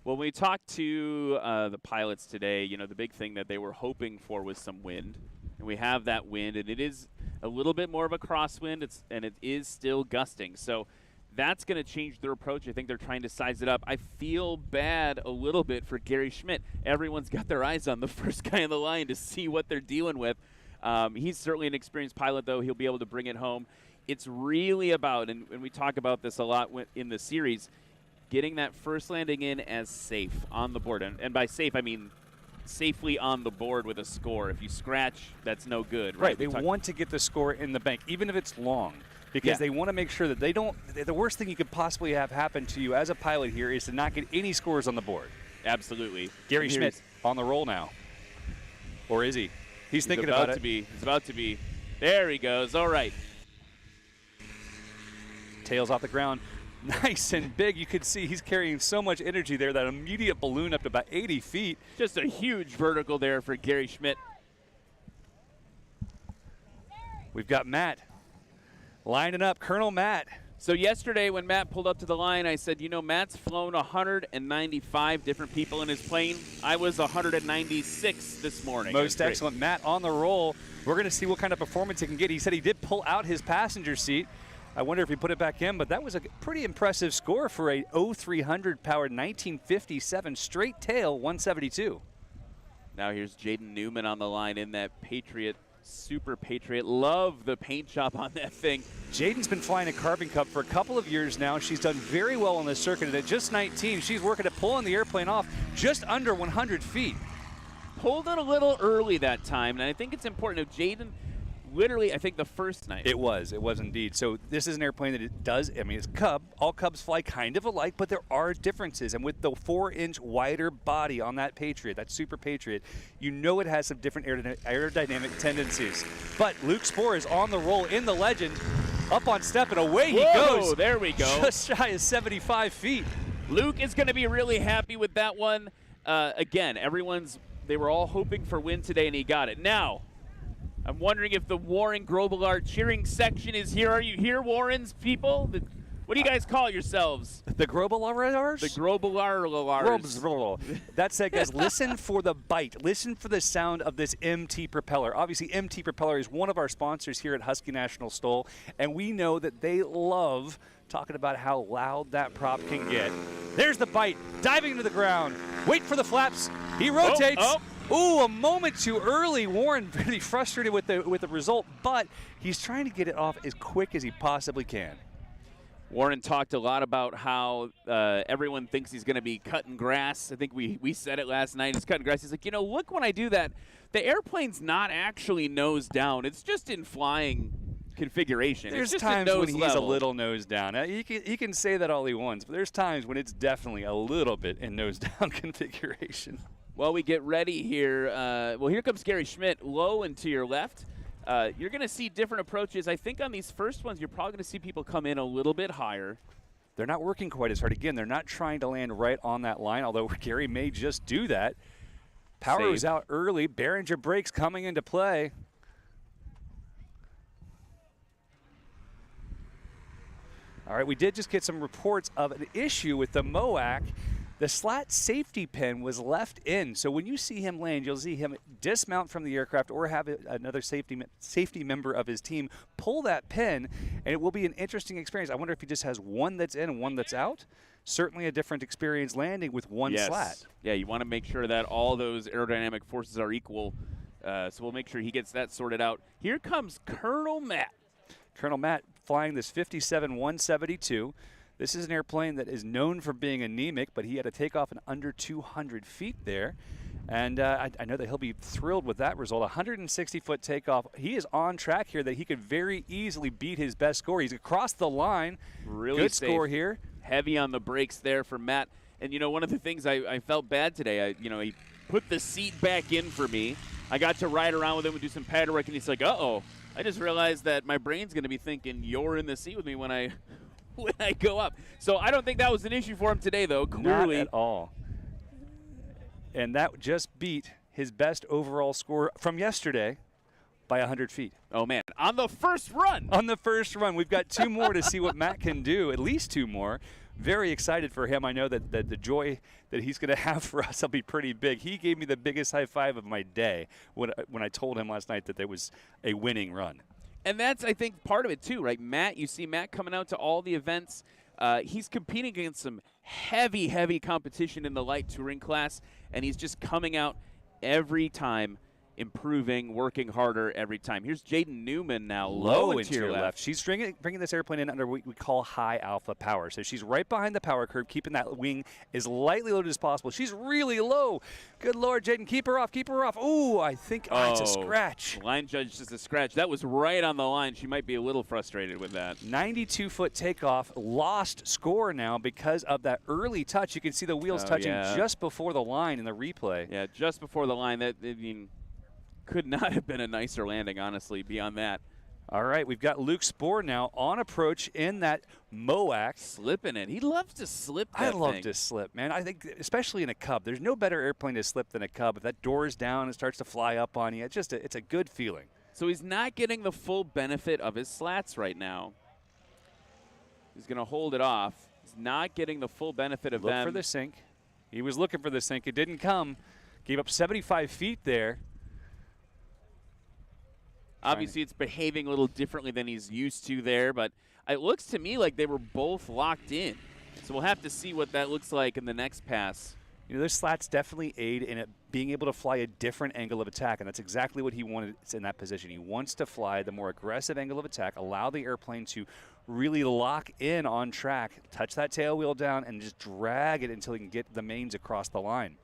Well, when we talked to the pilots today, you know, the big thing that they were hoping for was some wind. And we have that wind, and it is a little bit more of a crosswind, and it is still gusting. So that's going to change their approach. I think they're trying to size it up. I feel bad a little bit for Gary Schmidt. Everyone's got their eyes on the first guy in the line to see what they're dealing with. He's certainly an experienced pilot, though. He'll be able to bring it home. It's really about, and we talk about this a lot in the series, getting that first landing in as safe on the board. And by safe, I mean safely on the board with a score. If you scratch, that's no good. Right. They want to get the score in the bank, even if it's long, because they want to make sure that they don't – the worst thing you could possibly have happen to you as a pilot here is to not get any scores on the board. Absolutely. Gary Schmidt on the roll now. Or is he? He's thinking about it. He's about to be. There he goes. All right. Tails off the ground. Nice and big. You could see he's carrying so much energy there, that immediate balloon up to about 80 feet. Just a huge vertical there for Gary Schmidt. We've got Matt lining up, Colonel Matt. So yesterday when Matt pulled up to the line, I said, you know, Matt's flown 195 different people in his plane. I was 196 this morning. Most excellent. Matt on the roll. We're going to see what kind of performance he can get. He said he did pull out his passenger seat. I wonder if he put it back in, but that was a pretty impressive score for a 0300 powered 1957 straight tail 172. Now here's Jaden Newman on the line in that Patriot, Super Patriot. Love the paint job on that thing. Jaden's been flying a Carbon Cup for a couple of years now. She's done very well on this circuit, and at just 19, she's working at pulling the airplane off just under 100 feet. Pulled it a little early that time, and I think it's important. If Jaden, literally, I think the first night. It was indeed. So this is an airplane that it does, I mean, it's Cub. All Cubs fly kind of alike, but there are differences. And with the 4-inch wider body on that Patriot, that Super Patriot, you know it has some different aerodynamic tendencies. But Luke Spohr is on the roll in the Legend, up on step, and away he goes. There we go. Just shy of 75 feet. Luke is going to be really happy with that one. Again, they were all hoping for win today, and he got it. Now, I'm wondering if the Warren Grobelaar cheering section is here. Are you here, Warren's people? What do you guys call yourselves? The Grobelaars? The Grobelaars. That said, guys, listen for the bite. Listen for the sound of this MT propeller. Obviously, MT Propeller is one of our sponsors here at Husky National Stoll, and we know that they love talking about how loud that prop can get. There's the bite, diving into the ground. Wait for the flaps. He rotates. Ooh, a moment too early. Warren pretty frustrated with the result, but he's trying to get it off as quick as he possibly can. Warren talked a lot about how everyone thinks he's going to be cutting grass. I think we said it last night. He's cutting grass. He's like, you know, look, when I do that, the airplane's not actually nose down. It's just in flying configuration. There's it's just times when he's level. a little nose down. He can say that all he wants, but there's times when it's definitely a little bit in nose down configuration. Well, we get ready here. Well, here comes Gary Schmidt, low and to your left. You're going to see different approaches. I think on these first ones, you're probably going to see people come in a little bit higher. They're not working quite as hard. Again, they're not trying to land right on that line, although Gary may just do that. Power is out early. Behringer brakes coming into play. All right, we did just get some reports of an issue with the MOAC. The slat safety pin was left in, so when you see him land, you'll see him dismount from the aircraft or have another safety member of his team pull that pin, and it will be an interesting experience. I wonder if he just has one that's in and one that's out. Certainly a different experience landing with one slat. Yeah, you want to make sure that all those aerodynamic forces are equal, so we'll make sure he gets that sorted out. Here comes Colonel Matt. Colonel Matt flying this 57-172. This is an airplane that is known for being anemic, but he had to take off in under 200 feet there. And I know that he'll be thrilled with that result. 160-foot takeoff. He is on track here that he could very easily beat his best score. He's across the line. Really good safe. Score here. Heavy on the brakes there for Matt. And, you know, one of the things I felt bad today, he put the seat back in for me. I got to ride around with him and do some pad work, and he's like, uh-oh. I just realized that my brain's going to be thinking you're in the seat with me when I go up. So I don't think that was an issue for him today, though, clearly. Not at all. And that just beat his best overall score from yesterday by 100 feet. Oh, man. On the first run. On the first run. We've got two more to see what Matt can do, at least two more. Very excited for him. I know that the joy that he's going to have for us will be pretty big. He gave me the biggest high five of my day when I told him last night that there was a winning run. And that's, I think, part of it, too, right? Matt, you see Matt coming out to all the events. He's competing against some heavy, heavy competition in the light touring class, and he's just coming out every time, improving, working harder every time. Here's Jaden Newman now, low and to your left. She's bringing this airplane in under what we call high alpha power. So she's right behind the power curve, keeping that wing as lightly loaded as possible. She's really low. Good Lord, Jaden, keep her off, keep her off. Ooh, I think it's a scratch. Line judge just a scratch. That was right on the line. She might be a little frustrated with that. 92-foot takeoff, lost score now because of that early touch. You can see the wheels touching just before the line in the replay. Yeah, just before the line. Could not have been a nicer landing, honestly, beyond that. All right, we've got Luke Spohr now on approach in that MOAC. Slipping it. He loves to slip that I love thing. to slip, man. I think, especially in a Cub, there's no better airplane to slip than a Cub. If that door is down and starts to fly up on you, it's a good feeling. So he's not getting the full benefit of his slats right now. He's going to hold it off. He's not getting the full benefit of them. Look for the sink. He was looking for the sink. It didn't come. Gave up 75 feet there. Obviously, it's behaving a little differently than he's used to there, but it looks to me like they were both locked in. So we'll have to see what that looks like in the next pass. You know, those slats definitely aid in it being able to fly a different angle of attack, and that's exactly what he wanted in that position. He wants to fly the more aggressive angle of attack, allow the airplane to really lock in on track, touch that tail wheel down, and just drag it until he can get the mains across the line.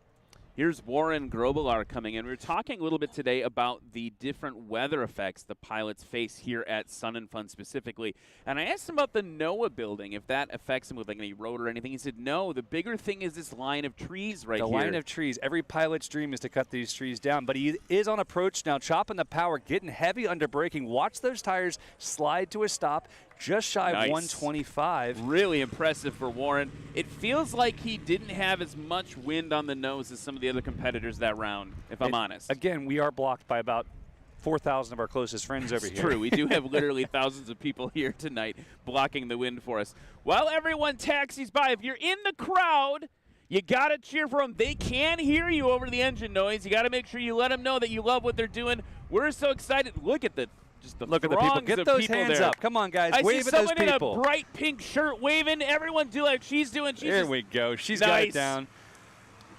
Here's Warren Grobelar coming in. We were talking a little bit today about the different weather effects the pilots face here at Sun and Fun specifically. And I asked him about the NOAA building, if that affects him with like any road or anything. He said, no, the bigger thing is this line of trees right here. The line of trees. Every pilot's dream is to cut these trees down, but he is on approach now, chopping the power, getting heavy under braking. Watch those tires slide to a stop. Just shy of 125. Really impressive for Warren. It feels like he didn't have as much wind on the nose as some of the other competitors that round, if I'm honest. Again, we are blocked by about 4,000 of our closest friends over here. It's true. We do have literally thousands of people here tonight blocking the wind for us. While everyone taxis by, if you're in the crowd, you got to cheer for them. They can hear you over the engine noise. You got to make sure you let them know that you love what they're doing. We're so excited. Look at the Look at the people. Get those hands there. up. Come on, guys. I Wave see at those someone people. in a bright pink shirt waving. Everyone do like she's doing. There we go. She's got it down.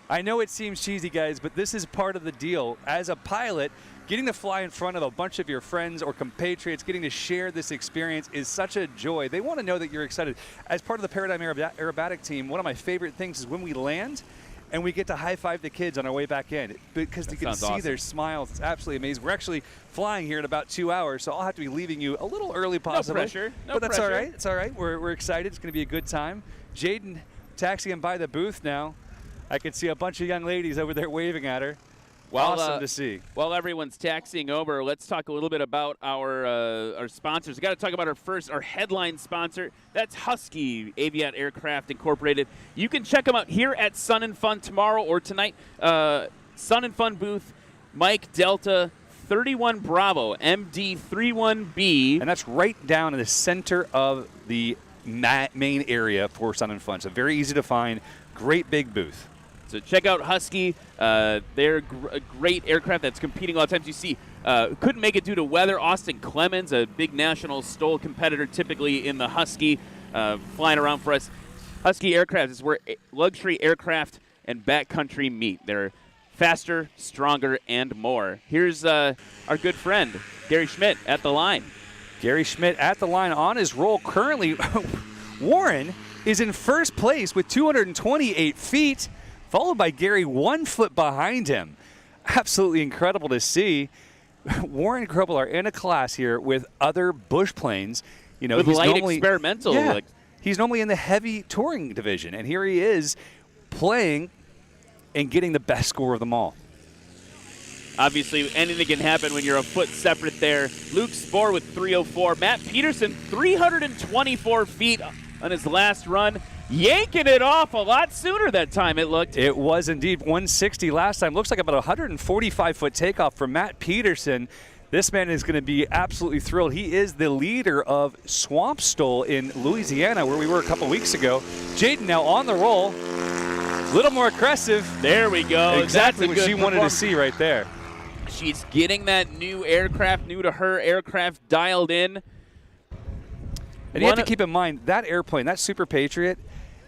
I know it seems cheesy, guys, but this is part of the deal. As a pilot, getting to fly in front of a bunch of your friends or compatriots, getting to share this experience is such a joy. They want to know that you're excited. As part of the Paradigm Aerobatic team, one of my favorite things is when we land and we get to high-five the kids on our way back in because you can see their smiles. It's absolutely amazing. We're actually flying here in about 2 hours, so I'll have to be leaving you a little early possibly. No pressure. No but that's pressure. all right. It's all right. We're excited. It's going to be a good time. Jaden taxiing by the booth now. I can see a bunch of young ladies over there waving at her. Awesome to see. While everyone's taxiing over, let's talk a little bit about our sponsors. We got to talk about our headline sponsor. That's Husky Aviat Aircraft Incorporated. You can check them out here at Sun and Fun tomorrow or tonight. Sun and Fun booth, Mike Delta 31 Bravo MD31B, and that's right down in the center of the main area for Sun and Fun. So very easy to find. Great big booth. So check out Husky. They're a great aircraft that's competing a lot of times. You see, couldn't make it due to weather. Austin Clemens, a big national STOL competitor, typically in the Husky, flying around for us. Husky aircraft is where luxury aircraft and backcountry meet. They're faster, stronger, and more. Here's our good friend, Gary Schmidt, at the line. Gary Schmidt at the line on his roll. Currently, Warren is in first place with 228 feet. Followed by Gary 1 foot behind him. Absolutely incredible to see. Warren Grobelar in a class here with other bush planes. You know, with he's light normally, experimental. Yeah, he's normally in the heavy touring division, and here he is playing and getting the best score of them all. Obviously, anything can happen when you're a foot separate there. Luke Spohr with 304. Matt Peterson, 324 feet on his last run. Yanking it off a lot sooner that time, it looked. It was indeed 160 last time. Looks like about a 145-foot takeoff from Matt Peterson. This man is going to be absolutely thrilled. He is the leader of Swamp Stole in Louisiana, where we were a couple weeks ago. Jaden now on the roll. A little more aggressive. There we go. Exactly what she wanted to see right there. She's getting that new aircraft, new to her aircraft, dialed in. And you have to keep in mind, that airplane, that Super Patriot,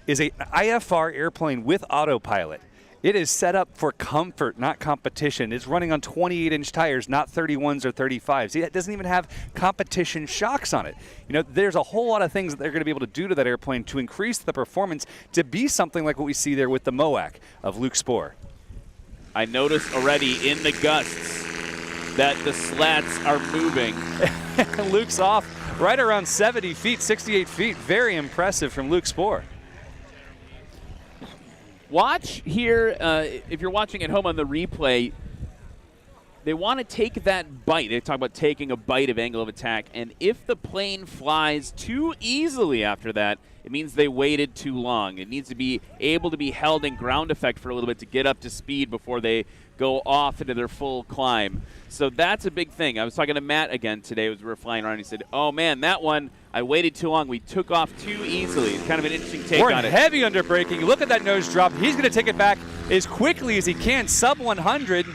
is an IFR airplane with autopilot. It is set up for comfort, not competition. It's running on 28-inch tires, not 31s or 35s. It doesn't even have competition shocks on it. You know, there's a whole lot of things that they're going to be able to do to that airplane to increase the performance to be something like what we see there with the MOAC of Luke Spohr. I noticed already in the gusts that the slats are moving. Luke's off right around 70 feet, 68 feet. Very impressive from Luke Spohr. Watch here, if you're watching at home on the replay, they want to take that bite. They talk about taking a bite of angle of attack, and if the plane flies too easily after that, it means they waited too long. It needs to be able to be held in ground effect for a little bit to get up to speed before they go off into their full climb. So that's a big thing. I was talking to Matt again today as we were flying around. He said, oh, man, that one, I waited too long. We took off too easily. It's kind of an interesting take Warren on it. heavy under braking. Look at that nose drop. He's going to take it back as quickly as he can, sub 100.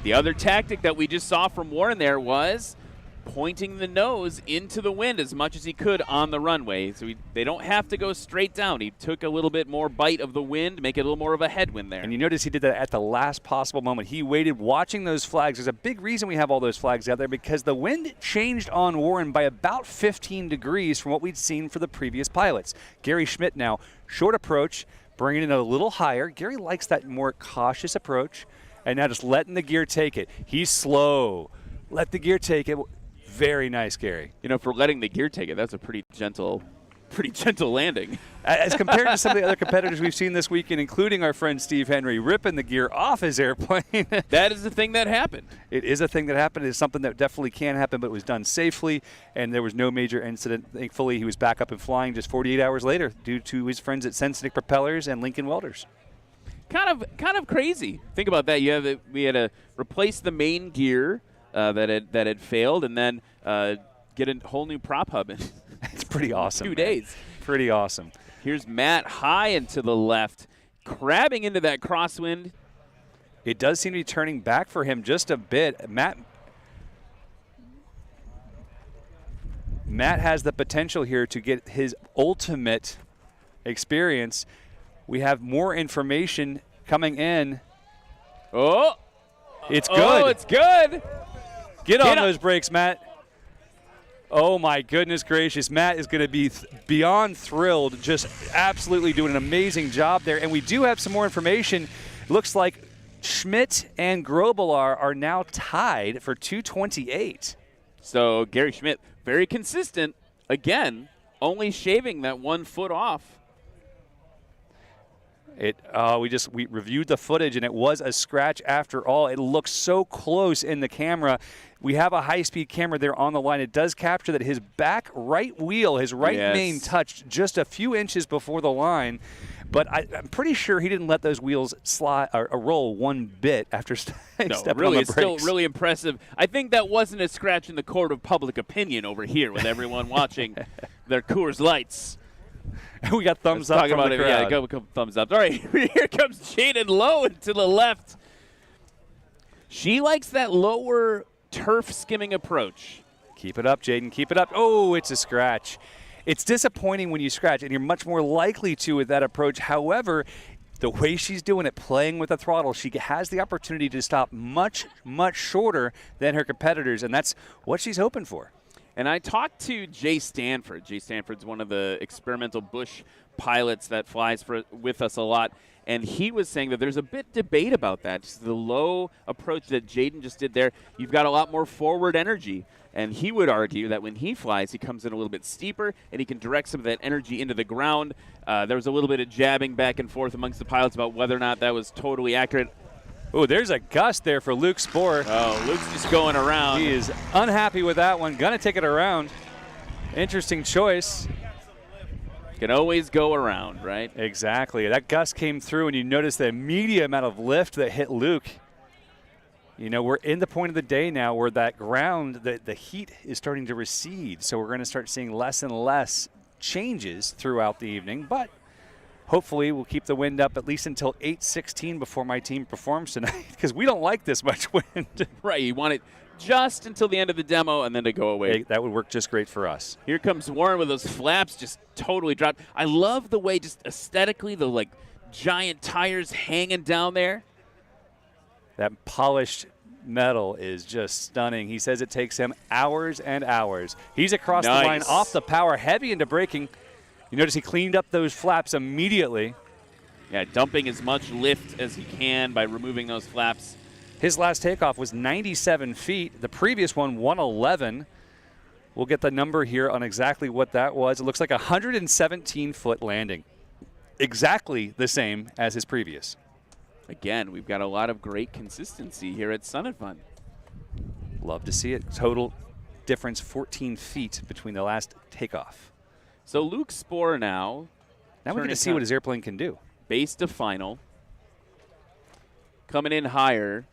The other tactic that we just saw from Warren there was pointing the nose into the wind as much as he could on the runway. So they don't have to go straight down. He took a little bit more bite of the wind, make it a little more of a headwind there. And you notice he did that at the last possible moment. He waited watching those flags. There's a big reason we have all those flags out there, because the wind changed on Warren by about 15 degrees from what we'd seen for the previous pilots. Gary Schmidt now, short approach, bringing it a little higher. Gary likes that more cautious approach, and now just letting the gear take it. He's slow. Let the gear take it. Very nice, Gary. You know, for letting the gear take it, that's a pretty gentle landing. As compared to some of the other competitors we've seen this weekend, including our friend Steve Henry, ripping the gear off his airplane. That is the thing that happened. It is a thing that happened. It's something that definitely can happen, but it was done safely, and there was no major incident. Thankfully, he was back up and flying just 48 hours later due to his friends at Sensinic Propellers and Lincoln Welders. Kind of crazy. Think about that. We had to replace the main gear that had failed, and then get a whole new prop hub in It's pretty awesome. 2 days. Pretty awesome. Here's Matt high and to the left, crabbing into that crosswind. It does seem to be turning back for him just a bit. Matt has the potential here to get his ultimate experience. We have more information coming in. Oh! It's good. Oh, it's good. Get on those brakes, Matt. Oh, my goodness gracious. Matt is going to be beyond thrilled, just absolutely doing an amazing job there. And we do have some more information. Looks like Schmidt and Grobelar are now tied for 228. So Gary Schmidt, very consistent. Again, only shaving that 1 foot off. We reviewed the footage, and it was a scratch after all. It looks so close in the camera. We have a high-speed camera there on the line. It does capture that his back right wheel, his right main, touched just a few inches before the line. But I'm pretty sure he didn't let those wheels slide or roll one bit after stepping on the brakes. It's still really impressive. I think that wasn't a scratch in the court of public opinion over here with everyone watching their Coors Lights. We got thumbs up from the crowd. Yeah, go thumbs up. All right, here comes Jaden Lowe to the left. She likes that lower turf skimming approach. Keep it up, Jaden. Keep it up. Oh, it's a scratch. It's disappointing when you scratch, and you're much more likely to with that approach. However, the way she's doing it, playing with the throttle, she has the opportunity to stop much, much shorter than her competitors, and that's what she's hoping for. And I talked to Jay Stanford. Jay Stanford's one of the experimental Bush pilots that flies with us a lot. And he was saying that there's a bit debate about that. Just the low approach that Jaden just did there, you've got a lot more forward energy. And he would argue that when he flies, he comes in a little bit steeper, and he can direct some of that energy into the ground. There was a little bit of jabbing back and forth amongst the pilots about whether or not that was totally accurate. Oh, there's a gust there for Luke Spohr. Oh, Luke's just going around. He is unhappy with that one. Gonna take it around. Interesting choice. Can always go around, right? Exactly. That gust came through, and you notice the immediate amount of lift that hit Luke. You know, we're in the point of the day now where that ground, the heat is starting to recede. So we're going to start seeing less and less changes throughout the evening. But hopefully we'll keep the wind up at least until 8:16 before my team performs tonight, because we don't like this much wind. Right. You want it just until the end of the demo and then to go away. Hey, that would work just great for us. Here comes Warren with those flaps just totally dropped. I love the way just aesthetically the like giant tires hanging down there. That polished metal is just stunning. He says it takes him hours and hours. He's across the line off the power, heavy into braking. You notice he cleaned up those flaps immediately. Yeah, dumping as much lift as he can by removing those flaps. His last takeoff was 97 feet. The previous one, 111. We'll get the number here on exactly what that was. It looks like a 117-foot landing. Exactly the same as his previous. Again, we've got a lot of great consistency here at Sun and Fun. Love to see it. Total difference 14 feet between the last takeoff. So Luke Spohr now. Now we get to see what his airplane can do. Base to final. Coming in higher.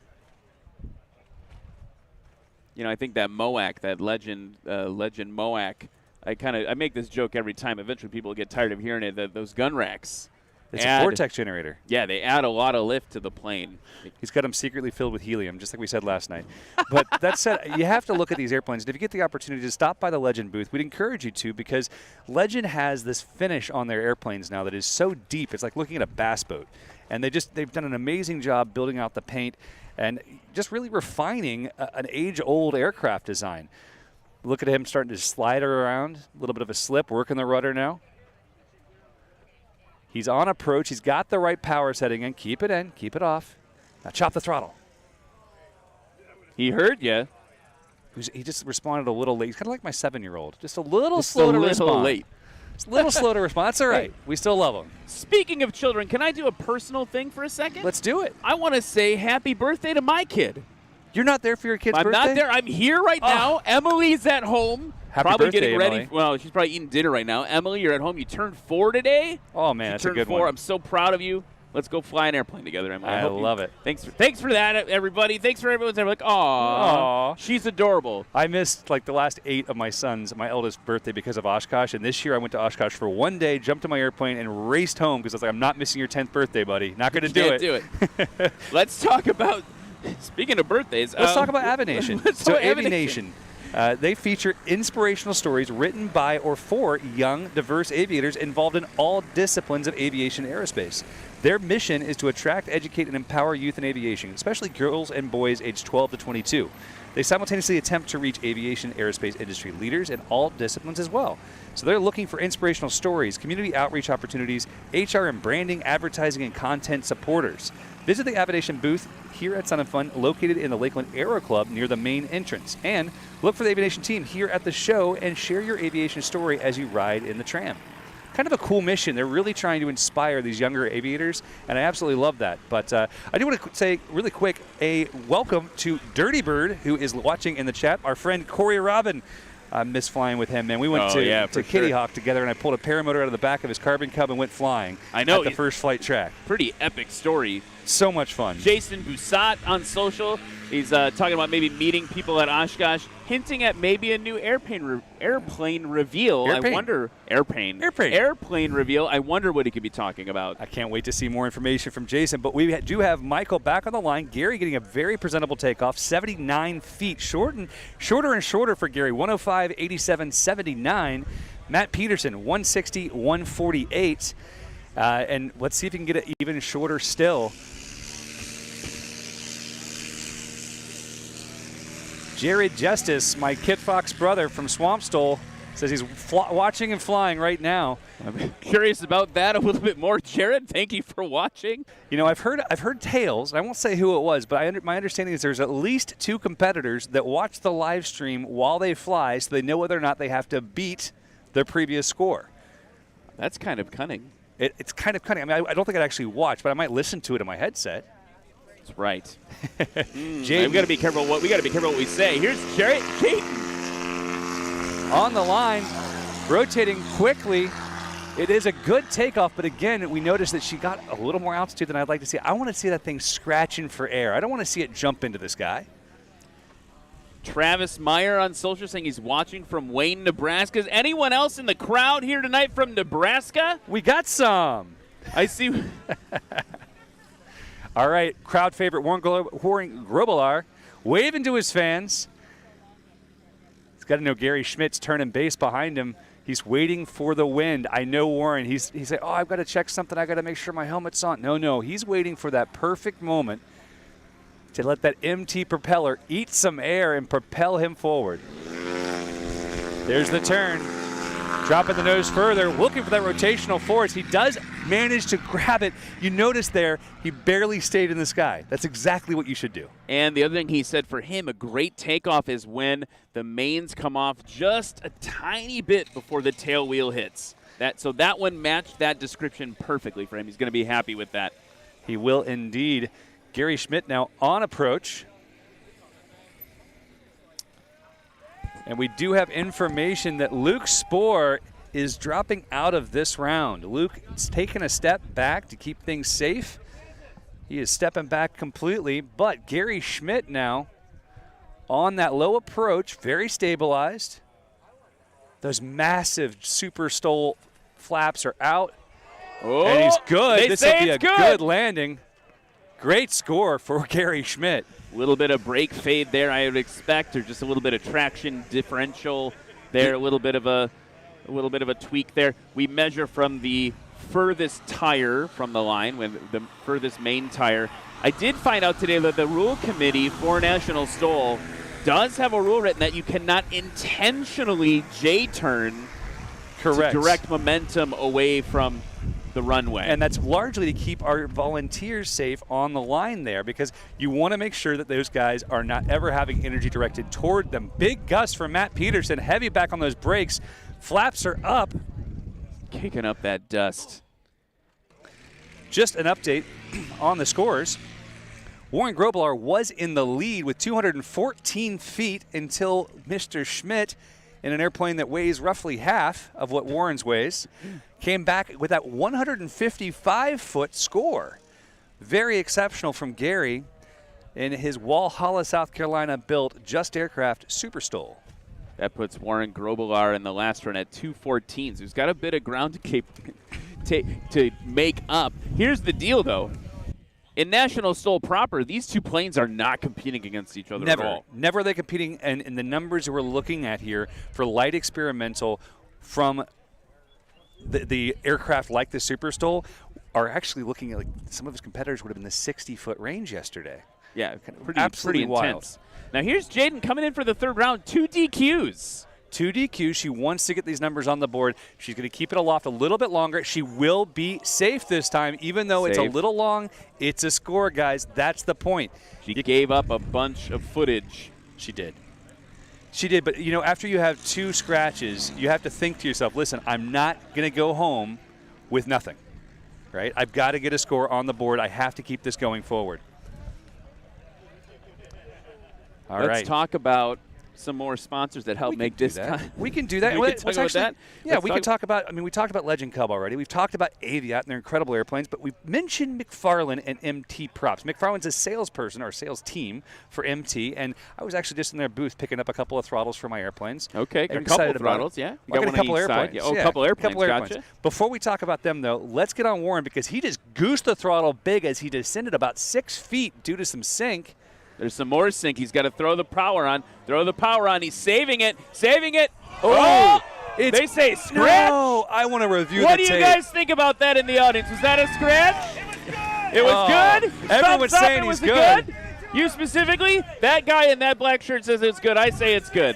You know, I think that MOAC, that legend MOAC, I make this joke every time. Eventually people get tired of hearing it, those gun racks. It's a vortex generator. Yeah, they add a lot of lift to the plane. He's got them secretly filled with helium, just like we said last night. But that said, you have to look at these airplanes. And if you get the opportunity to stop by the Legend booth, we'd encourage you to, because Legend has this finish on their airplanes now that is so deep. It's like looking at a bass boat. And they've done an amazing job building out the paint and just really refining an age-old aircraft design. Look at him starting to slide her around, a little bit of a slip, working the rudder now. He's on approach. He's got the right power setting in. Keep it in. Keep it off. Now chop the throttle. He heard you. He just responded a little late. He's kind of like my 7-year-old. Just a little slow to respond. Late. Just a little slow to respond. That's all right. We still love him. Speaking of children, can I do a personal thing for a second? Let's do it. I want to say happy birthday to my kid. You're not there for your kid's birthday? I'm not there. I'm here right now. Emily's at home. Happy probably birthday, getting ready. Emily. Well, she's probably eating dinner right now. Emily, you're at home. You turned 4 today. Oh, man, that's a good one. one. I'm so proud of you. Let's go fly an airplane together, Emily. I love it. Thanks for that, everybody. Thanks for everyone's like, Aw. she's adorable. I missed like the last 8 of my sons, my eldest birthday, because of Oshkosh. And this year I went to Oshkosh for one day, jumped in my airplane, and raced home because I was like, I'm not missing your 10th birthday, buddy. Not going to do it. Can't do it. Let's talk about, speaking of birthdays. Let's talk about Aviation. Let's talk about Aviation. They feature inspirational stories written by or for young, diverse aviators involved in all disciplines of aviation and aerospace. Their mission is to attract, educate, and empower youth in aviation, especially girls and boys aged 12 to 22. They simultaneously attempt to reach aviation and aerospace industry leaders in all disciplines as well. So they're looking for inspirational stories, community outreach opportunities, HR and branding, advertising, and content supporters. Visit the Aviation booth here at Sun and Fun, located in the Lakeland Aero Club near the main entrance. And look for the Aviation team here at the show and share your aviation story as you ride in the tram. Kind of a cool mission. They're really trying to inspire these younger aviators, and I absolutely love that. But I do want to say really quick a welcome to Dirty Bird, who is watching in the chat. Our friend Corey Robin. I miss flying with him, man. We went to Kitty Hawk together, and I pulled a paramotor out of the back of his Carbon Cub and went flying at the first flight track. Pretty epic story. So much fun. Jason Boussat on social. He's talking about maybe meeting people at Oshkosh, hinting at maybe a new airplane reveal. Airplane reveal. I wonder what he could be talking about. I can't wait to see more information from Jason. But we do have Michael back on the line. Gary getting a very presentable takeoff, 79 feet. Shorter and shorter for Gary, 105, 87, 79. Matt Peterson, 160, 148. And let's see if he can get it even shorter still. Jared Justice, my Kit Fox brother from Swampstole, says he's watching and flying right now. I'm curious about that a little bit more. Jared, thank you for watching. You know, I've heard tales. I won't say who it was, but my understanding is there's at least 2 competitors that watch the live stream while they fly, so they know whether or not they have to beat their previous score. That's kind of cunning. It's kind of cunning. I mean, I don't think I'd actually watch, but I might listen to it in my headset. That's right. We got to be careful what we say. Here's Jared Caton on the line, rotating quickly. It is a good takeoff, but again, we noticed that she got a little more altitude than I'd like to see. I want to see that thing scratching for air. I don't want to see it jump into this guy. Travis Meyer on social saying he's watching from Wayne, Nebraska. Is anyone else in the crowd here tonight from Nebraska? We got some. I see. All right, crowd favorite Warren Grobelar waving to his fans. He's got to know Gary Schmidt's turning base behind him. He's waiting for the wind. I know Warren. He's like, oh, I've got to check something. I got to make sure my helmet's on. No, he's waiting for that perfect moment to let that MT propeller eat some air and propel him forward. There's the turn. Dropping the nose further, looking for that rotational force. He does manage to grab it. You notice there, he barely stayed in the sky. That's exactly what you should do. And the other thing he said for him, a great takeoff is when the mains come off just a tiny bit before the tail wheel hits. So that one matched that description perfectly for him. He's going to be happy with that. He will indeed. Gary Schmidt now on approach. And we do have information that Luke Spohr is dropping out of this round. Luke is taking a step back to keep things safe. He is stepping back completely, but Gary Schmidt now on that low approach, very stabilized. Those massive super stole flaps are out. Oh, and he's good. They This say will be a it's good. good landing. Great score for Gary Schmidt. A little bit of brake fade there, I would expect, or just a little bit of traction differential there, a little bit of a tweak there. We measure from the furthest tire from the line, with the furthest main tire. I did find out today that the rule committee for National Stole does have a rule written that you cannot intentionally J-turn Correct. to direct momentum away from the runway. And that's largely to keep our volunteers safe on the line there, because you want to make sure that those guys are not ever having energy directed toward them. Big gust from Matt Peterson, heavy back on those brakes. Flaps are up. Kicking up that dust. Just an update on the scores. Warren Grobelar was in the lead with 214 feet until Mr. Schmidt, in an airplane that weighs roughly half of what Warren's weighs, came back with that 155-foot score. Very exceptional from Gary in his Walhalla, South Carolina built Just Aircraft Super Stole. That puts Warren Grobelar in the last run at 214. So he's got a bit of ground to make up. Here's the deal, though. In National Stole proper, these two planes are not competing against each other at all. Never are they competing, and the numbers we're looking at here for light experimental from the aircraft like the Super Stole are actually looking at, like, some of his competitors would have been the 60-foot range yesterday. Yeah, Absolutely pretty intense. wild. Now here's Jaden coming in for the third round, 2 DQs. 2 DQs. She wants to get these numbers on the board. She's going to keep it aloft a little bit longer. She will be safe this time, even though it's a little long. It's a score, guys. That's the point. She gave up a bunch of footage. She did. She did, but, you know, after you have 2 scratches, you have to think to yourself, listen, I'm not going to go home with nothing, right? I've got to get a score on the board. I have to keep this going forward. Let's talk about some more sponsors that help make this. We can do that. We can talk about that. Yeah, we can talk about. I mean, we talked about Legend Cub already. We've talked about Aviat and their incredible airplanes, but we've mentioned McFarlane and MT Props. McFarlane's a salesperson or sales team for MT, and I was actually just in their booth picking up a couple of throttles for my airplanes. Okay, a couple of throttles, yeah. You got one a couple airplanes. Yeah. Oh, a couple airplanes. Gotcha. Before we talk about them, though, let's get on Warren because he just goosed the throttle big as he descended about 6 feet due to some sink. There's some more sink. He's got to throw the power on. Throw the power on. He's saving it. Saving it. Oh! They say scratch. No, I want to review What the do tape. you guys think about that in the audience? Was that a scratch? It was good. Everyone's saying he's good. You specifically? That guy in that black shirt says it's good. I say it's good.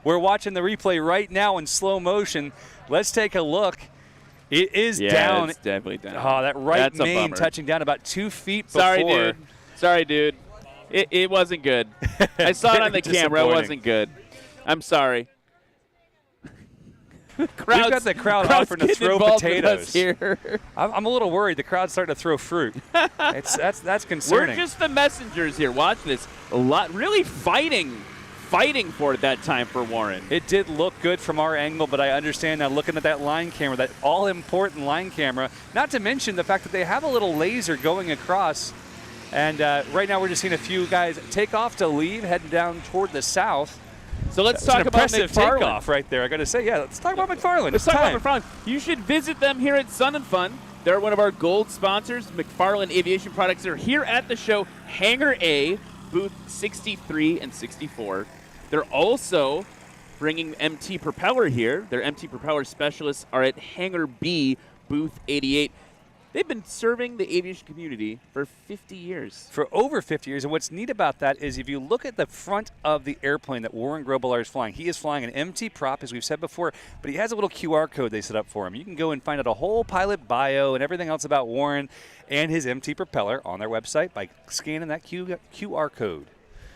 We're watching the replay right now in slow motion. Let's take a look. It is down. It's definitely down. Oh, that right main touching down about 2 feet before. Sorry, dude. It wasn't good. I saw it on the camera. It wasn't good. I'm sorry. We've got the crowd offering to throw potatoes here. I'm a little worried. The crowd's starting to throw fruit. That's concerning. We're just the messengers here. Watch this. A lot, really fighting for it that time for Warren. It did look good from our angle, but I understand now looking at that line camera, that all-important line camera, not to mention the fact that they have a little laser going across. And right now we're just seeing a few guys take off to leave, heading down toward the south. So let's talk about McFarlane. Takeoff right there, I got to say. Yeah, let's talk about McFarlane. Let's talk about McFarlane. You should visit them here at Sun and Fun. They're one of our gold sponsors, McFarlane Aviation Products. They're here at the show, Hangar A, booth 63 and 64. They're also bringing MT Propeller here. Their MT Propeller specialists are at Hangar B, booth 88. They've been serving the aviation community for 50 years. For over 50 years. And what's neat about that is if you look at the front of the airplane that Warren Grobelar is flying, he is flying an MT prop, as we've said before, but he has a little QR code they set up for him. You can go and find out a whole pilot bio and everything else about Warren and his MT Propeller on their website by scanning that QR code.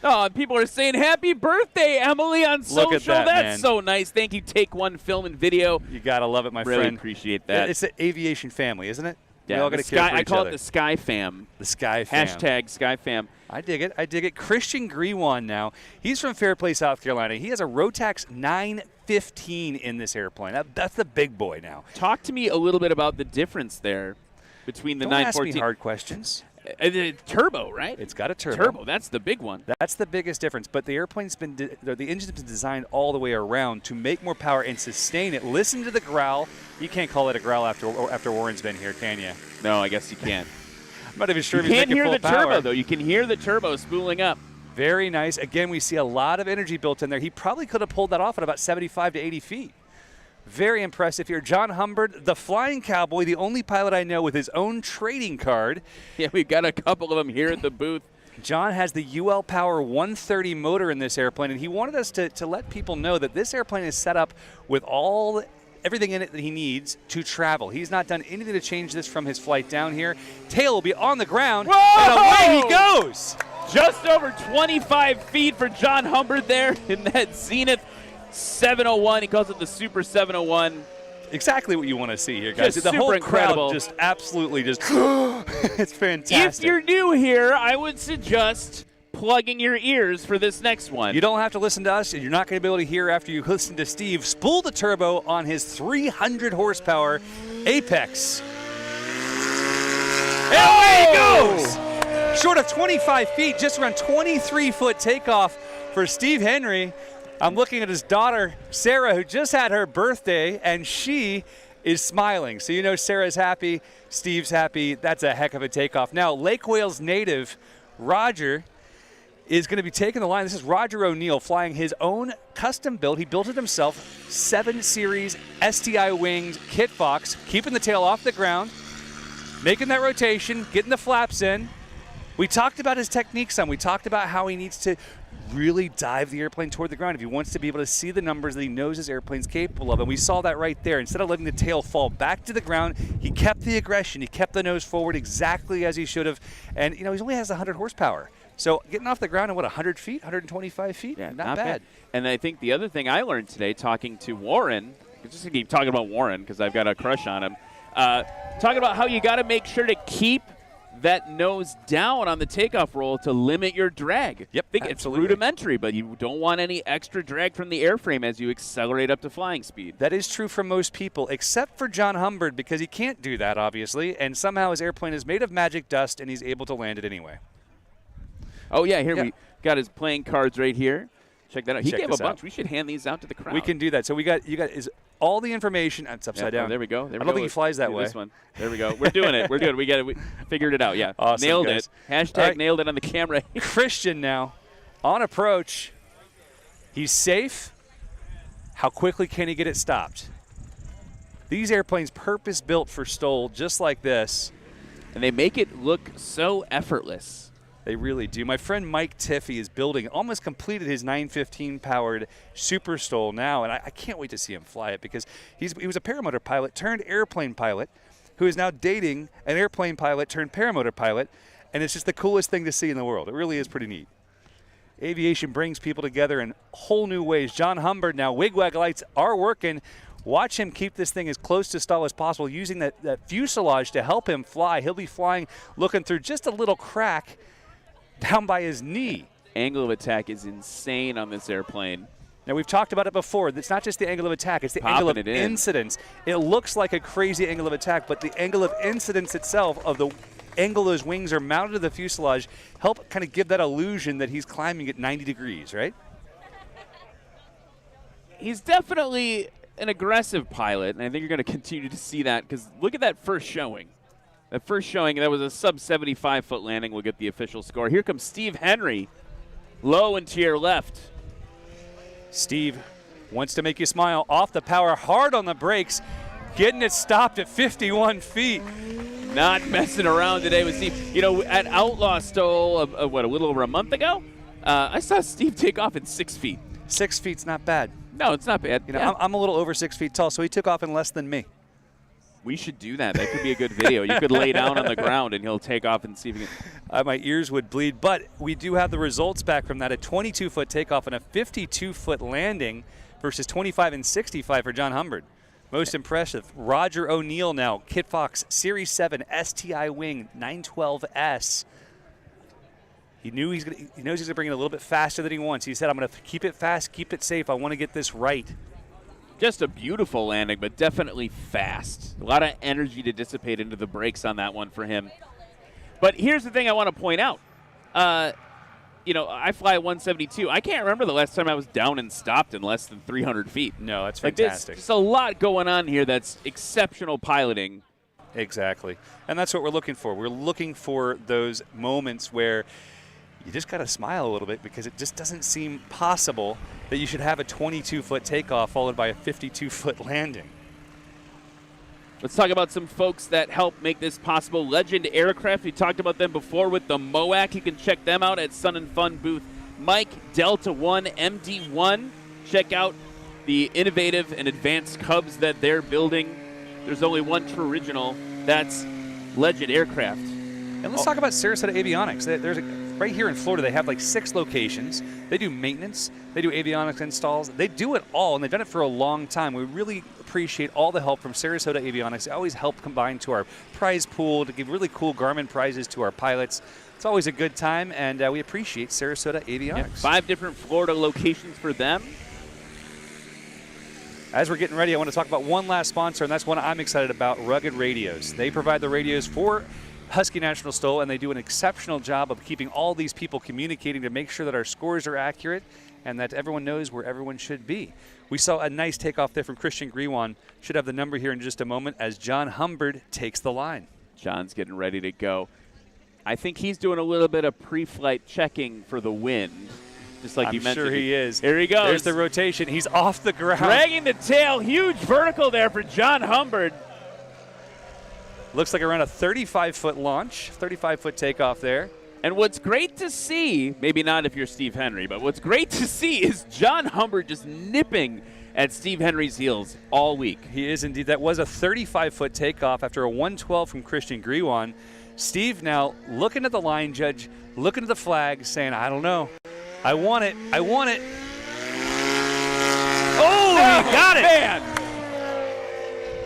Oh, and people are saying, happy birthday, Emily, on social. Look at that, That's man. so nice. Thank you, Take One Film and Video. You got to love it, my really friend. Appreciate that. It's the aviation family, isn't it? We all got to care for I each call other. it the Sky Fam. The Sky Fam. Hashtag Sky Fam. I dig it. I dig it. Christian Grewan now. He's from Fairplay, South Carolina. He has a Rotax 915 in this airplane. That's the big boy now. Talk to me a little bit about the difference there between the Don't ask 914. me hard questions. The turbo, right? It's got a Turbo. That's the big one. That's the biggest difference. But the airplane's been, the engine's been designed all the way around to make more power and sustain it. Listen to the growl. You can't call it a growl after Warren's been here, can you? No, I guess you can't. I'm not even sure You if he's can't making hear full the power. turbo, though. You can hear the turbo spooling up. Very nice. Again, we see a lot of energy built in there. He probably could have pulled that off at about 75 to 80 feet. Very impressive here. John Humbert, the Flying Cowboy, the only pilot I know with his own trading card. Yeah, we've got a couple of them here at the booth. John has the UL Power 130 motor in this airplane, and he wanted us to let people know that this airplane is set up with everything in it that he needs to travel. He's not done anything to change this from his flight down here. Tail will be on the ground, and away he goes. Just over 25 feet for John Humbert there in that Zenith 701. He calls it the Super 701. Exactly what you want to see here, guys. Just The whole super incredible. crowd just absolutely it's fantastic. If you're new here, I would suggest plugging your ears for this next one. You don't have to listen to us, and you're not going to be able to hear after you listen to Steve spool the turbo on his 300 horsepower Apex. And away he goes! Short of 25 feet, just around 23-foot takeoff for Steve Henry. I'm looking at his daughter, Sarah, who just had her birthday, and she is smiling. So you know Sarah's happy, Steve's happy. That's a heck of a takeoff. Now, Lake Wales native Roger is going to be taking the line. This is Roger O'Neill flying his own custom build. He built it himself, 7 Series STI wings, kit box, keeping the tail off the ground, making that rotation, getting the flaps in. We talked about his technique some. We talked about how he needs to really dive the airplane toward the ground if he wants to be able to see the numbers that he knows his airplane's capable of. And we saw that right there. Instead of letting the tail fall back to the ground, he kept the aggression. He kept the nose forward exactly as he should have. And, you know, he only has 100 horsepower. So getting off the ground at, 100 feet, 125 feet? Yeah, not bad. And I think the other thing I learned today talking to Warren, just to keep talking about Warren because I've got a crush on him, talking about how you got to make sure to keep that nose down on the takeoff roll to limit your drag. Yep, I think absolutely. It's rudimentary, but you don't want any extra drag from the airframe as you accelerate up to flying speed. That is true for most people, except for John Humbert, because he can't do that, obviously, and somehow his airplane is made of magic dust, and he's able to land it anyway. Oh, yeah, we got his playing cards right here. Check that out. He Check gave a this bunch. out. We should hand these out to the crowd. We can do that. So you got is all the information. It's upside down. There we go. I don't think he flies that way. This one. There we go. We're doing it. We're good. We got it. We figured it out. Yeah. Awesome, Nailed guys. it. Hashtag All right. nailed it on the camera. Christian now on approach. He's safe. How quickly can he get it stopped? These airplanes purpose built for Stoll, just like this. And they make it look so effortless. They really do. My friend Mike Tiffy is building, almost completed his 915 powered Super Stoll now, and I can't wait to see him fly it because he was a paramotor pilot turned airplane pilot who is now dating an airplane pilot turned paramotor pilot, and it's just the coolest thing to see in the world. It really is pretty neat. Aviation brings people together in whole new ways. John Humbert now, wigwag lights are working. Watch him keep this thing as close to stall as possible using that fuselage to help him fly. He'll be flying looking through just a little crack down by his knee. Angle of attack is insane on this airplane. Now, we've talked about it before. It's not just the angle of attack. It's the angle of incidence. It looks like a crazy angle of attack, but the angle of incidence itself of the angle those wings are mounted to the fuselage help kind of give that illusion that he's climbing at 90 degrees, right? He's definitely an aggressive pilot, and I think you're going to continue to see that because look at that first showing. That first showing, that was a sub-75-foot landing. We'll get the official score. Here comes Steve Henry, low and to your left. Steve wants to make you smile. Off the power, hard on the brakes, getting it stopped at 51 feet. Not messing around today with Steve. You know, at Outlaw Stoll, a little over a month ago, I saw Steve take off in 6 feet. 6 feet's not bad. No, it's not bad. You know, I'm a little over 6 feet tall, so he took off in less than me. We should do that. That could be a good video. You could lay down on the ground and he'll take off and see if he can. My ears would bleed, but we do have the results back from that. A 22-foot takeoff and a 52-foot landing versus 25 and 65 for John Humbert. Most impressive, Roger O'Neill now, Kit Fox Series 7 STI wing 912S. He knows he's gonna bring it a little bit faster than he wants. He said, I'm gonna keep it fast, keep it safe. I want to get this right. Just a beautiful landing, but definitely fast. A lot of energy to dissipate into the brakes on that one for him. But here's the thing I want to point out. You know, I fly at 172. I can't remember the last time I was down and stopped in less than 300 feet. No, that's like fantastic. There's a lot going on here that's exceptional piloting. Exactly. And that's what we're looking for. We're looking for those moments where you just got to smile a little bit because it just doesn't seem possible that you should have a 22-foot takeoff followed by a 52-foot landing. Let's talk about some folks that help make this possible. Legend Aircraft, we talked about them before with the MOAC. You can check them out at Sun and Fun booth. Mike, Delta 1, MD1. Check out the innovative and advanced Cubs that they're building. There's only one true original. That's Legend Aircraft. And let's talk about Sarasota Avionics. Right here in Florida, they have like 6 locations. They do maintenance. They do avionics installs. They do it all, and they've done it for a long time. We really appreciate all the help from Sarasota Avionics. They always help combine to our prize pool to give really cool Garmin prizes to our pilots. It's always a good time, and we appreciate Sarasota Avionics. Yeah, 5 different Florida locations for them. As we're getting ready, I want to talk about one last sponsor, and that's one I'm excited about, Rugged Radios. They provide the radios for Husky National Stoll, and they do an exceptional job of keeping all these people communicating to make sure that our scores are accurate and that everyone knows where everyone should be. We saw a nice takeoff there from Christian Griwan. Should have the number here in just a moment as John Humbird takes the line. John's getting ready to go. I think he's doing a little bit of pre-flight checking for the wind, just like you mentioned. I'm sure he is. Here he goes. There's the rotation. He's off the ground. Dragging the tail. Huge vertical there for John Humbird. Looks like around a 35-foot launch, 35-foot takeoff there. And what's great to see, maybe not if you're Steve Henry, but what's great to see is John Humbird just nipping at Steve Henry's heels all week. He is indeed. That was a 35-foot takeoff after a 112 from Christian Griwan. Steve now looking at the line judge, looking at the flag, saying, I don't know. I want it. I want it. Oh, he got it. Man.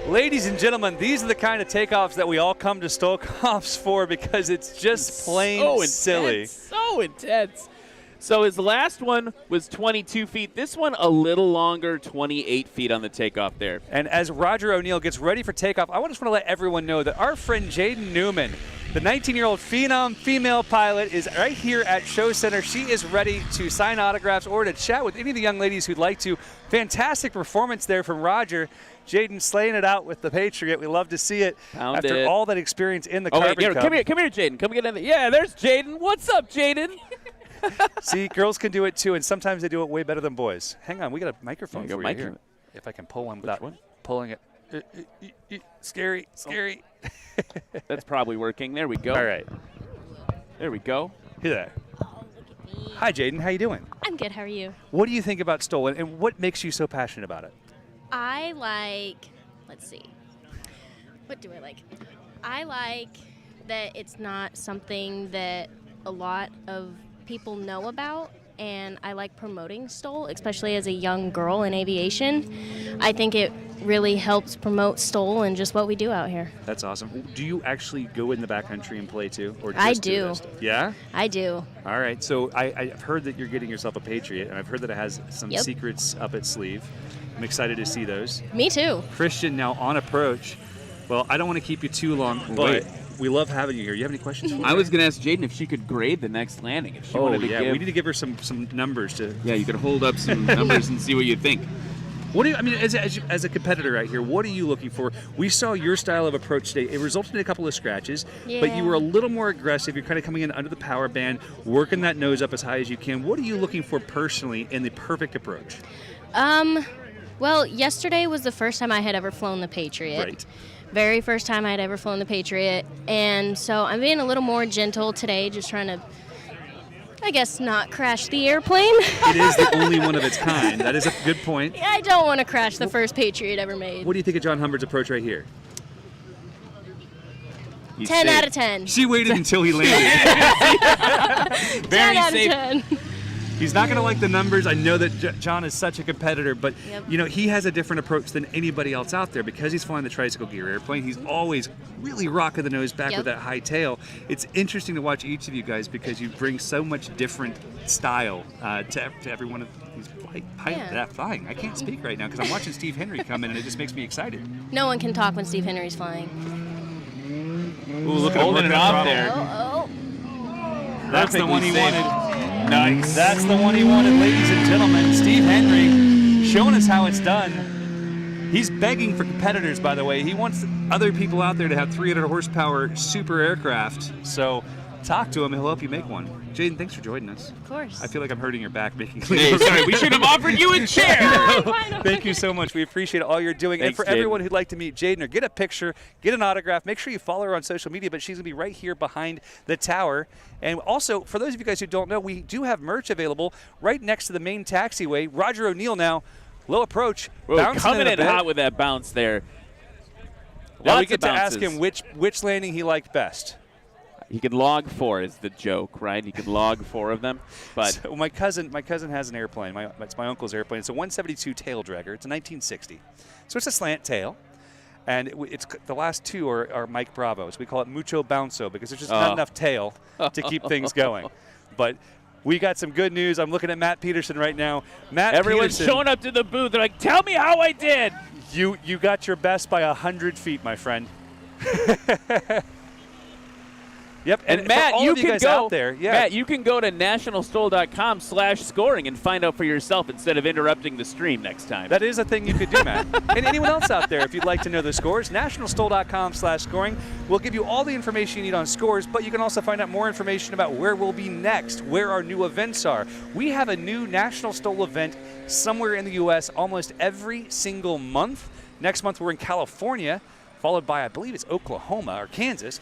Ladies and gentlemen, these are the kind of takeoffs that we all come to Stolkoffs for because it's just plain so silly. So intense. So his last one was 22 feet. This one a little longer, 28 feet on the takeoff there. And as Roger O'Neill gets ready for takeoff, I just want to let everyone know that our friend Jaden Newman, the 19-year-old phenom female pilot, is right here at Show Center. She is ready to sign autographs or to chat with any of the young ladies who'd like to. Fantastic performance there from Roger. Jaden slaying it out with the Patriot. We love to see it after all that experience in the Carbon Cup. Come here, Jaden. Come get in there. Yeah, there's Jaden. What's up, Jaden? See, girls can do it too, and sometimes they do it way better than boys. Hang on, we got a microphone for you here. If I can pull one without pulling it. Scary. That's probably working. There we go. All right. There we go. Hey there. Oh, look at me. Hi, Jaden. How you doing? I'm good. How are you? What do you think about Stoll, and what makes you so passionate about it? I like, let's see. What do I like? I like that it's not something that a lot of people know about, and I like promoting Stoll, especially as a young girl in aviation. I think it really helps promote Stoll and just what we do out here. That's awesome. Do you actually go in the backcountry and play too? Or just I do do. that stuff? Yeah? I do. All right. So I've heard that you're getting yourself a Patriot, and I've heard that it has some secrets up its sleeve. I'm excited to see those. Me too. Christian now on approach. Well, I don't want to keep you too long, but we love having you here. You have any questions for me? I was going to ask Jaden if she could grade the next landing. If she wanted to give. We need to give her some numbers to. Yeah, you could hold up some numbers and see what you think. What do you? I mean, as a competitor right here, what are you looking for? We saw your style of approach today. It resulted in a couple of scratches, but you were a little more aggressive. You're kind of coming in under the power band, working that nose up as high as you can. What are you looking for personally in the perfect approach? Well, yesterday was the first time I had ever flown the Patriot. Right. Very first time I had ever flown the Patriot. And so I'm being a little more gentle today, just trying to, I guess, not crash the airplane. It is the only one of its kind. That is a good point. Yeah, I don't want to crash the first Patriot ever made. What do you think of John Humbird's approach right here? 10 out of 10. She waited until he landed. Very 10 out safe. of 10. He's not going to like the numbers. I know that John is such a competitor, but you know, he has a different approach than anybody else out there because he's flying the tricycle gear airplane. He's always really rocking the nose back with that high tail. It's interesting to watch each of you guys because you bring so much different style to every one of these flying. I can't speak right now because I'm watching Steve Henry come in and it just makes me excited. No one can talk when Steve Henry's flying. Ooh, look at holding it off there. That's the one he wanted. Nice. That's the one he wanted, ladies and gentlemen. Steve Henry showing us how it's done. He's begging for competitors, by the way. He wants other people out there to have 300 horsepower super aircraft. So talk to him. He'll help you make one. Jaden, thanks for joining us. Of course. I feel like I'm hurting your back making Hey, sorry, we should have offered you a chair. Thank you so much. We appreciate all you're doing. Thanks, and for everyone who'd like to meet Jaden or get a picture, get an autograph, make sure you follow her on social media, but she's going to be right here behind the tower. And also, for those of you guys who don't know, we do have merch available right next to the main taxiway. Roger O'Neill now, low approach, bouncing coming in bit. hot with that bounce there. Now we get to ask him which landing he liked best. He could log 4 is the joke, right? He could log 4 of them. But so my cousin has an airplane. It's my uncle's airplane. It's a 172 tail dragger. It's a 1960. So it's a slant tail. And it's the last two are Mike Bravos. We call it mucho bounco because there's just not enough tail to keep things going. But we got some good news. I'm looking at Matt Peterson right now. Everyone's Peterson, showing up to the booth. They're like, tell me how I did. You got your best by 100 feet, my friend. Yep, and Matt, you can go out there. Yeah. Matt, you can go to nationalstol.com/scoring and find out for yourself instead of interrupting the stream next time. That is a thing you could do, Matt. And anyone else out there, if you'd like to know the scores, nationalstol.com/scoring will give you all the information you need on scores, but you can also find out more information about where we'll be next, where our new events are. We have a new National Stol event somewhere in the U.S. almost every single month. Next month we're in California, followed by, I believe it's Oklahoma or Kansas.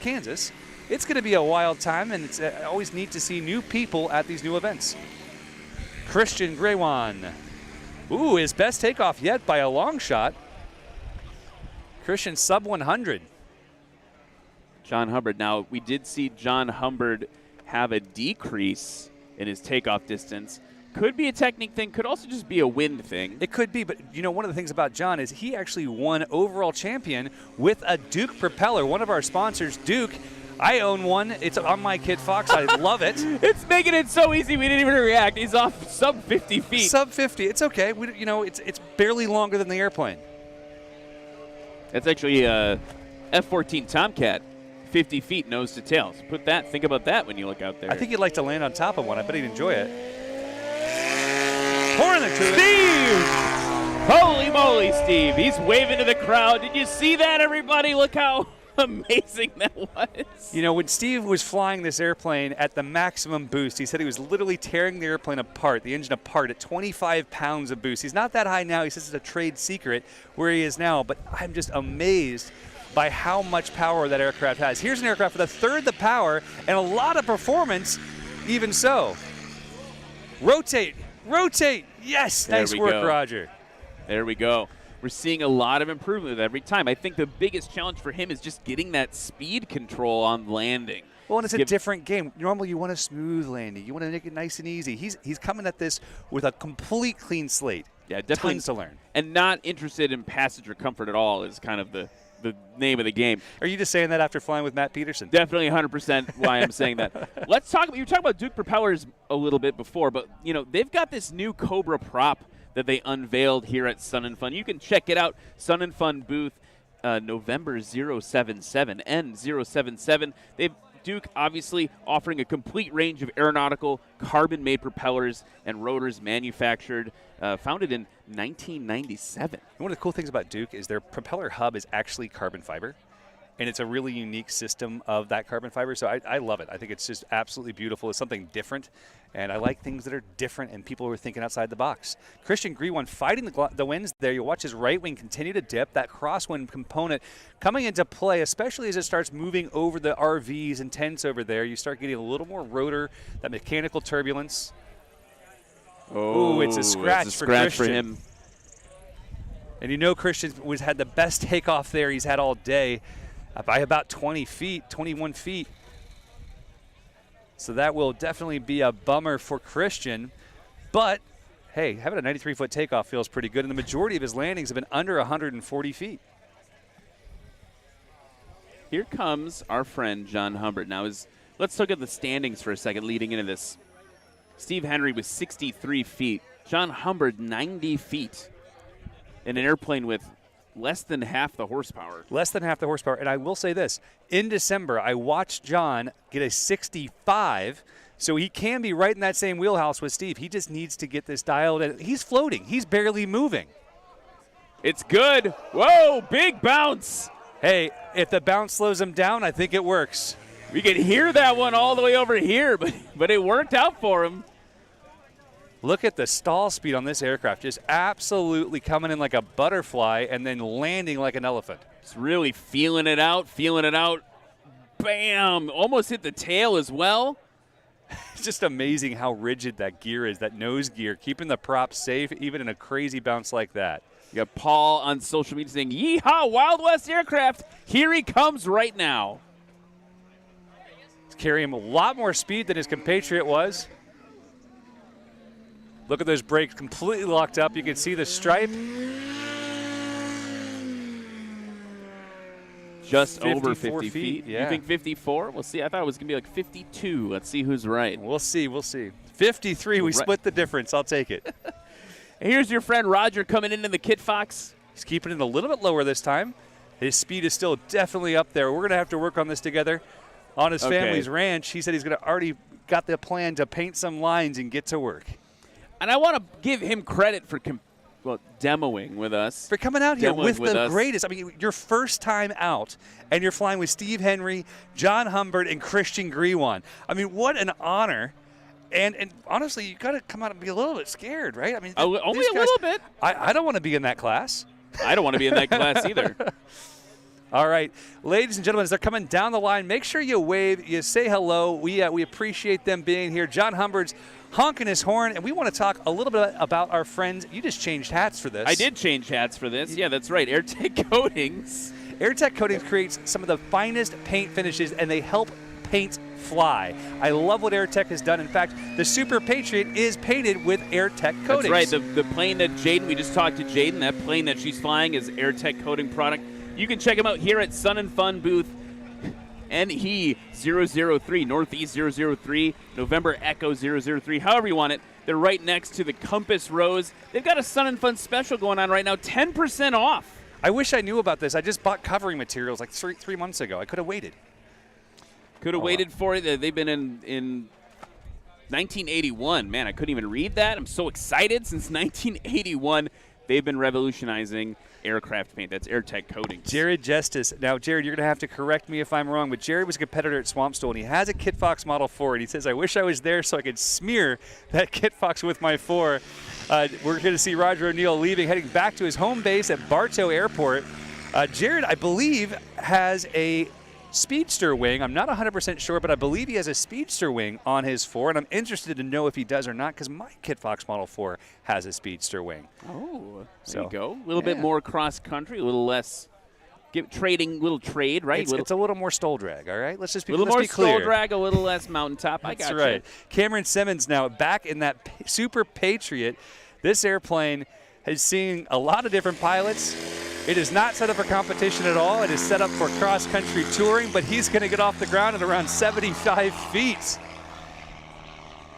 It's going to be a wild time, and it's always neat to see new people at these new events. Christian Graywan. Ooh, his best takeoff yet by a long shot. Christian sub 100. John Hubbard. Now, we did see John Hubbard have a decrease in his takeoff distance. Could be a technique thing, could also just be a wind thing. It could be, but you know, one of the things about John is he actually won overall champion with a Duke propeller, one of our sponsors, Duke. I own one. It's on my Kit Fox. I love it. It's making it so easy we didn't even react. He's off sub 50 feet. Sub 50. It's okay. It's barely longer than the airplane. That's actually a F-14 Tomcat, 50 feet nose to tail. So think about that when you look out there. I think you'd like to land on top of one. I bet he'd enjoy it. Pouring it to Steve! Holy moly, Steve. He's waving to the crowd. Did you see that, everybody? Look how amazing that was. You know, when Steve was flying this airplane at the maximum boost, he said he was literally tearing the airplane apart, the engine apart at 25 pounds of boost. He's not that high now. He says it's a trade secret where he is now, but I'm just amazed by how much power that aircraft has. Here's an aircraft with a third the power and a lot of performance, even so. Rotate. Yes, There nice we work, go. Roger. There we go. We're seeing a lot of improvement with every time. I think the biggest challenge for him is just getting that speed control on landing. Well, and it's a different game. Normally, you want a smooth landing. You want to make it nice and easy. He's coming at this with a complete clean slate. Yeah, definitely. Tons to learn. And not interested in passenger comfort at all is kind of the name of the game. Are you just saying that after flying with Matt Peterson? Definitely 100% why I'm saying that. Let's talk about, you were talking about Duke propellers a little bit before, but you know, they've got this new Cobra prop that they unveiled here at Sun and Fun. You can check it out, Sun and Fun booth, November 077, N077. Duke obviously offering a complete range of aeronautical carbon-made propellers and rotors manufactured, founded in 1997. One of the cool things about Duke is their propeller hub is actually carbon fiber, and it's a really unique system of that carbon fiber. So I love it. I think it's just absolutely beautiful. It's something different, and I like things that are different and people who are thinking outside the box. Christian Grewon fighting the winds there. You'll watch his right wing continue to dip. That crosswind component coming into play, especially as it starts moving over the RVs and tents over there. You start getting a little more rotor, that mechanical turbulence. Oh, it's a scratch, for Christian. And you know Christian had the best takeoff there he's had all day by about 20 feet, 21 feet. So that will definitely be a bummer for Christian. But, hey, having a 93-foot takeoff feels pretty good, and the majority of his landings have been under 140 feet. Here comes our friend John Humbert. Now, let's look at the standings for a second leading into this. Steve Henry was 63 feet. John Humbert, 90 feet. In an airplane with less than half the horsepower. Less than half the horsepower. And I will say this. In December, I watched John get a 65, so he can be right in that same wheelhouse with Steve. He just needs to get this dialed in. He's floating. He's barely moving. It's good. Whoa, big bounce. Hey, if the bounce slows him down, I think it works. We could hear that one all the way over here, but it worked out for him. Look at the stall speed on this aircraft. Just absolutely coming in like a butterfly and then landing like an elephant. Just really feeling it out. Bam! Almost hit the tail as well. It's just amazing how rigid that gear is, that nose gear, keeping the prop safe even in a crazy bounce like that. You got Paul on social media saying, "Yeehaw, Wild West aircraft! Here he comes right now." He's carrying a lot more speed than his compatriot was. Look at those brakes completely locked up. You can see the stripe. Just over 50 feet. Yeah. You think 54? We'll see. I thought it was going to be like 52. Let's see who's right. We'll see. 53, we split the difference. I'll take it. Here's your friend Roger coming into the Kit Fox. He's keeping it a little bit lower this time. His speed is still definitely up there. We're going to have to work on this together on his family's ranch. He said he's going to already got the plan to paint some lines and get to work. And I want to give him credit for demoing with us. For coming out here with the us. greatest. I mean, your first time out, and you're flying with Steve Henry, John Humbert, and Christian Grewan. I mean, what an honor. And honestly, you got to come out and be a little bit scared, right? I mean, only a guys, little bit. I don't want to be in that class. I don't want to be in that class either. All right, ladies and gentlemen, as they're coming down the line, make sure you wave, you say hello. We appreciate them being here. John Humbert's honking his horn, and we want to talk a little bit about our friends. You just changed hats for this. I did change hats for this. Yeah, that's right. AirTech Coatings. AirTech Coatings creates some of the finest paint finishes, and they help paint fly. I love what AirTech has done. In fact, the Super Patriot is painted with AirTech Coatings. That's right. The plane that we just talked to Jaden, that plane that she's flying is AirTech Coating product. You can check them out here at Sun and Fun booth NE 003, Northeast 003, November Echo 003, however you want it. They're right next to the Compass Rose. They've got a Sun and Fun special going on right now, 10% off. I wish I knew about this. I just bought covering materials like three months ago. I could have waited. Waited for it. They've been in 1981. Man, I couldn't even read that. I'm so excited. Since 1981, they've been revolutionizing aircraft paint. That's AirTech Coatings. Jared Justice. Now, Jared, you're going to have to correct me if I'm wrong, but Jared was a competitor at Swamp Stool, and he has a Kit Fox Model 4, and he says, I wish I was there so I could smear that Kit Fox with my 4. We're going to see Roger O'Neill leaving, heading back to his home base at Bartow Airport. Jared, I believe, has a Speedster wing. I'm not 100% sure, but I believe he has a Speedster wing on his 4, and I'm interested to know if he does or not because my Kit Fox Model 4 has a Speedster wing. Oh, there you go. A little bit more cross-country, a little less little trade, right? It's a little more stole drag, all right? Let's just be clear. A little more stole stole drag, a little less mountaintop. I got That's right. Cameron Simmons now back in that Super Patriot. This airplane has seen a lot of different pilots. It is not set up for competition at all. It is set up for cross-country touring, but he's going to get off the ground at around 75 feet.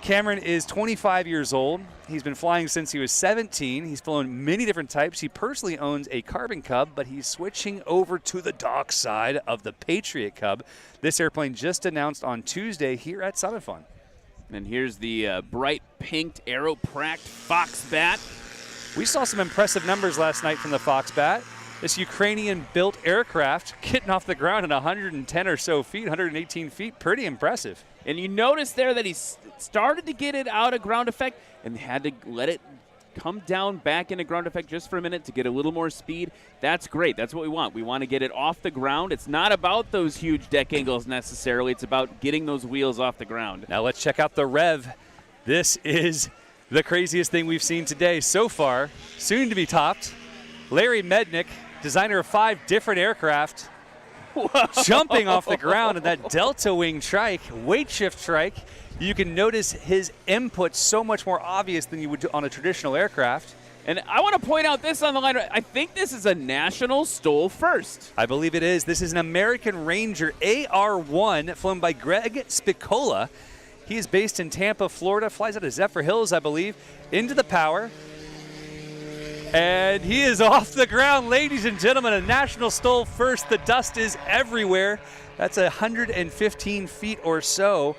Cameron is 25 years old. He's been flying since he was 17. He's flown many different types. He personally owns a Carbon Cub, but he's switching over to the dark side of the Patriot Cub. This airplane just announced on Tuesday here at Sun and Fun. And here's the bright pinked Aeropract Fox Bat. We saw some impressive numbers last night from the Fox Bat. This Ukrainian-built aircraft getting off the ground at 110 or so feet, 118 feet, pretty impressive. And you notice there that he started to get it out of ground effect and had to let it come down back into ground effect just for a minute to get a little more speed. That's great. That's what we want. We want to get it off the ground. It's not about those huge deck angles necessarily. It's about getting those wheels off the ground. Now let's check out the Rev. This is the craziest thing we've seen today so far, soon to be topped. Larry Mednick, designer of 5 different aircraft, jumping off the ground in that Delta Wing trike, weight shift trike. You can notice his input so much more obvious than you would on a traditional aircraft. And I want to point out this on the line. I think this is a national STOL first. I believe it is. This is an American Ranger AR-1 flown by Greg Spicola. He is based in Tampa, Florida, flies out of Zephyr Hills, I believe, into the power. And he is off the ground, ladies and gentlemen, a national STOL first. The dust is everywhere. That's 115 feet or so.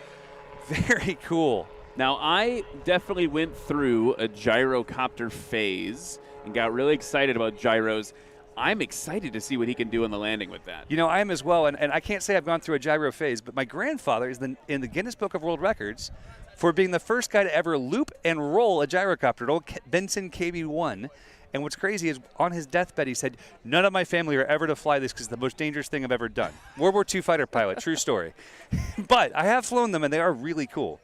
Very cool. Now, I definitely went through a gyrocopter phase and got really excited about gyros. I'm excited to see what he can do in the landing with that. You know, I am as well, and I can't say I've gone through a gyro phase, but my grandfather is in the Guinness Book of World Records for being the first guy to ever loop and roll a gyrocopter, an old Benson KB-1. And what's crazy is on his deathbed, he said, none of my family are ever to fly this because it's the most dangerous thing I've ever done. World War II fighter pilot, true story. But I have flown them, and they are really cool.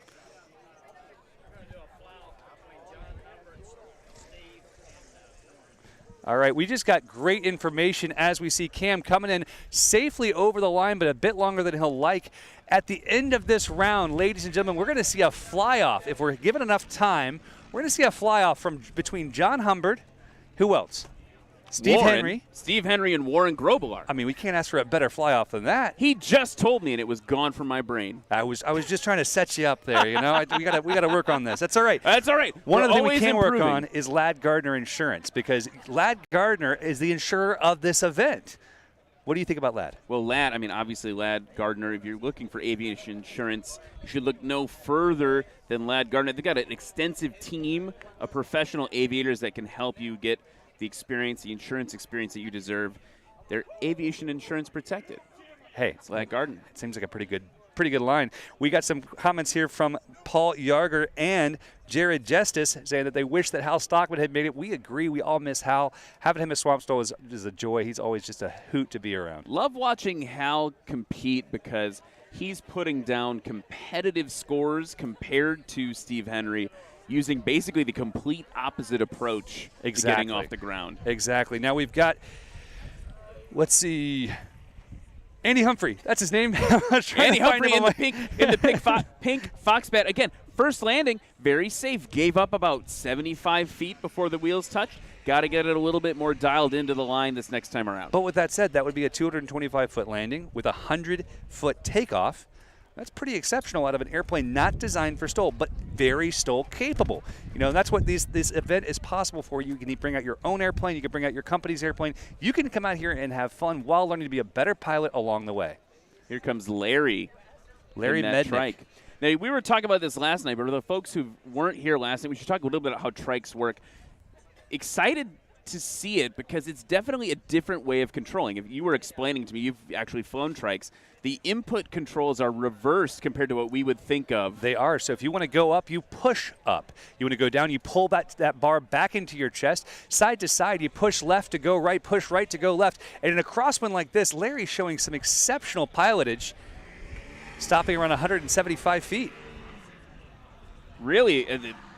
All right, we just got great information as we see Cam coming in safely over the line, but a bit longer than he'll like. At the end of this round, ladies and gentlemen, we're going to see a fly-off. If we're given enough time, we're going to see a fly-off from between John Humbert. Who else? Steve Henry. Steve Henry and Warren Grobelar. I mean, we can't ask for a better fly-off than that. He just told me, and it was gone from my brain. I was just trying to set you up there. You know, we gotta work on this. That's all right. That's all right. One of the things we always can improving. work on is Ladd Gardner Insurance, because Ladd Gardner is the insurer of this event. What do you think about Ladd? Well, Ladd, I mean, obviously Ladd Gardner, if you're looking for aviation insurance, you should look no further than Ladd Gardner. They've got an extensive team of professional aviators that can help you get the experience, the insurance experience that you deserve. They're aviation insurance protected. Hey, it's Ladd Gardner. It seems like a pretty good line. We got some comments here from Paul Yarger and Jared Justice saying that they wish that Hal Stockman had made it. We agree. We all miss Hal. Having him at Swamp Stoll is a joy. He's always just a hoot to be around. Love watching Hal compete because he's putting down competitive scores compared to Steve Henry, using basically the complete opposite approach to getting off the ground. Exactly. Now we've got, let's see, Andy Humphrey. That's his name. Andy Humphrey in the pink Foxbat. Again, first landing, very safe. Gave up about 75 feet before the wheels touched. Got to get it a little bit more dialed into the line this next time around. But with that said, that would be a 225-foot landing with a 100-foot takeoff. That's pretty exceptional out of an airplane not designed for STOL, but very STOL capable. You know, that's what this event is possible for. You can bring out your own airplane. You can bring out your company's airplane. You can come out here and have fun while learning to be a better pilot along the way. Here comes Larry Mednick. trike. Now, we were talking about this last night, but for the folks who weren't here last night, we should talk a little bit about how trikes work. Excited to see it because it's definitely a different way of controlling. If you were explaining to me, you've actually flown trikes. The input controls are reversed compared to what we would think of. They are. So if you want to go up, you push up. You want to go down, you pull that bar back into your chest. Side to side, you push left to go right, push right to go left. And in a crosswind like this, Larry's showing some exceptional pilotage, stopping around 175 feet. Really,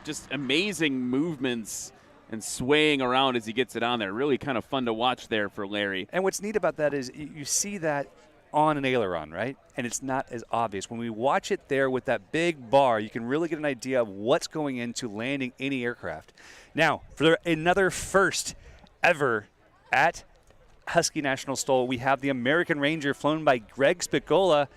just amazing movements and swaying around as he gets it on there. Really kind of fun to watch there for Larry. And what's neat about that is you see that on an aileron, right? And it's not as obvious. When we watch it there with that big bar, you can really get an idea of what's going into landing any aircraft. Now, for another first ever at Husky National STOL, we have the American Ranger flown by Greg Spicola,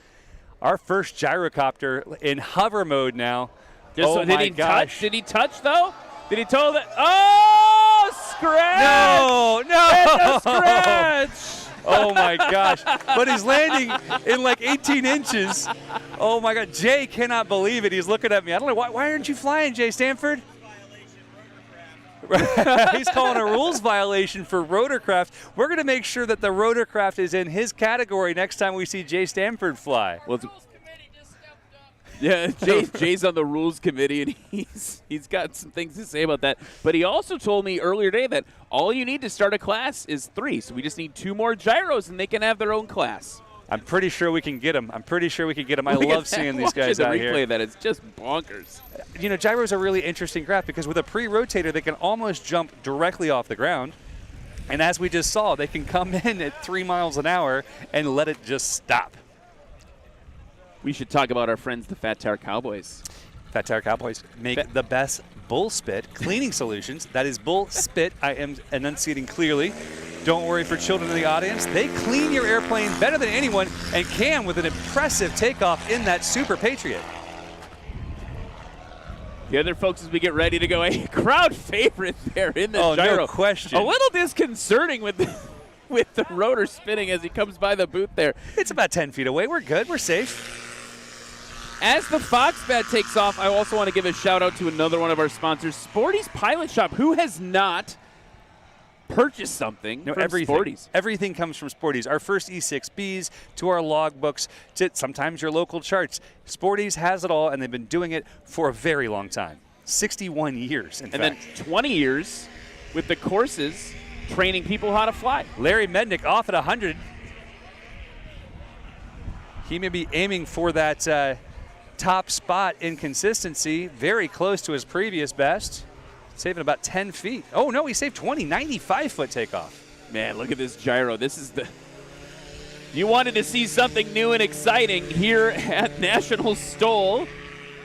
our first gyrocopter in hover mode now. So did he touch? Did he touch, though? Did he tell that? Oh, scratch! No! It's a scratch! Oh, my gosh. But he's landing in like 18 inches. Oh, my God. Jay cannot believe it. He's looking at me. I don't know. Why aren't you flying, Jay Stanford? He's calling a rules violation for rotorcraft. We're going to make sure that the rotorcraft is in his category next time we see Jay Stanford fly. Well, yeah, Jay's on the rules committee, and he's got some things to say about that. But he also told me earlier today that all you need to start a class is 3. So we just need 2 more gyros, and they can have their own class. I'm pretty sure we can get them. I love seeing these guys out here. Watching the replay of that, it's just bonkers. You know, gyros are really interesting craft because with a pre-rotator, they can almost jump directly off the ground. And as we just saw, they can come in at 3 miles an hour and let it just stop. We should talk about our friends, the Fat Tire Cowboys. Fat Tire Cowboys make the best bull spit cleaning solutions. That is bull spit. I am enunciating clearly. Don't worry for children in the audience. They clean your airplane better than anyone and can with an impressive takeoff in that Super Patriot. The other folks, as we get ready to go, a crowd favorite there in the gyro. No question. A little disconcerting with the rotor spinning as he comes by the booth there. It's about 10 feet away. We're good. We're safe. As the Fox Bat takes off, I also want to give a shout out to another one of our sponsors, Sporty's Pilot Shop. Who has not purchased something from everything. Sporty's? Everything comes from Sporty's. Our first E6Bs to our logbooks to sometimes your local charts. Sporty's has it all, and they've been doing it for a very long time. 61 years, in fact. And then 20 years with the courses training people how to fly. Larry Mednick off at 100. He may be aiming for that top spot in consistency, very close to his previous best, saving about 10 feet. Oh, no, he saved 20, 95-foot takeoff. Man, look at this gyro. This is the... You wanted to see something new and exciting here at National Stoll.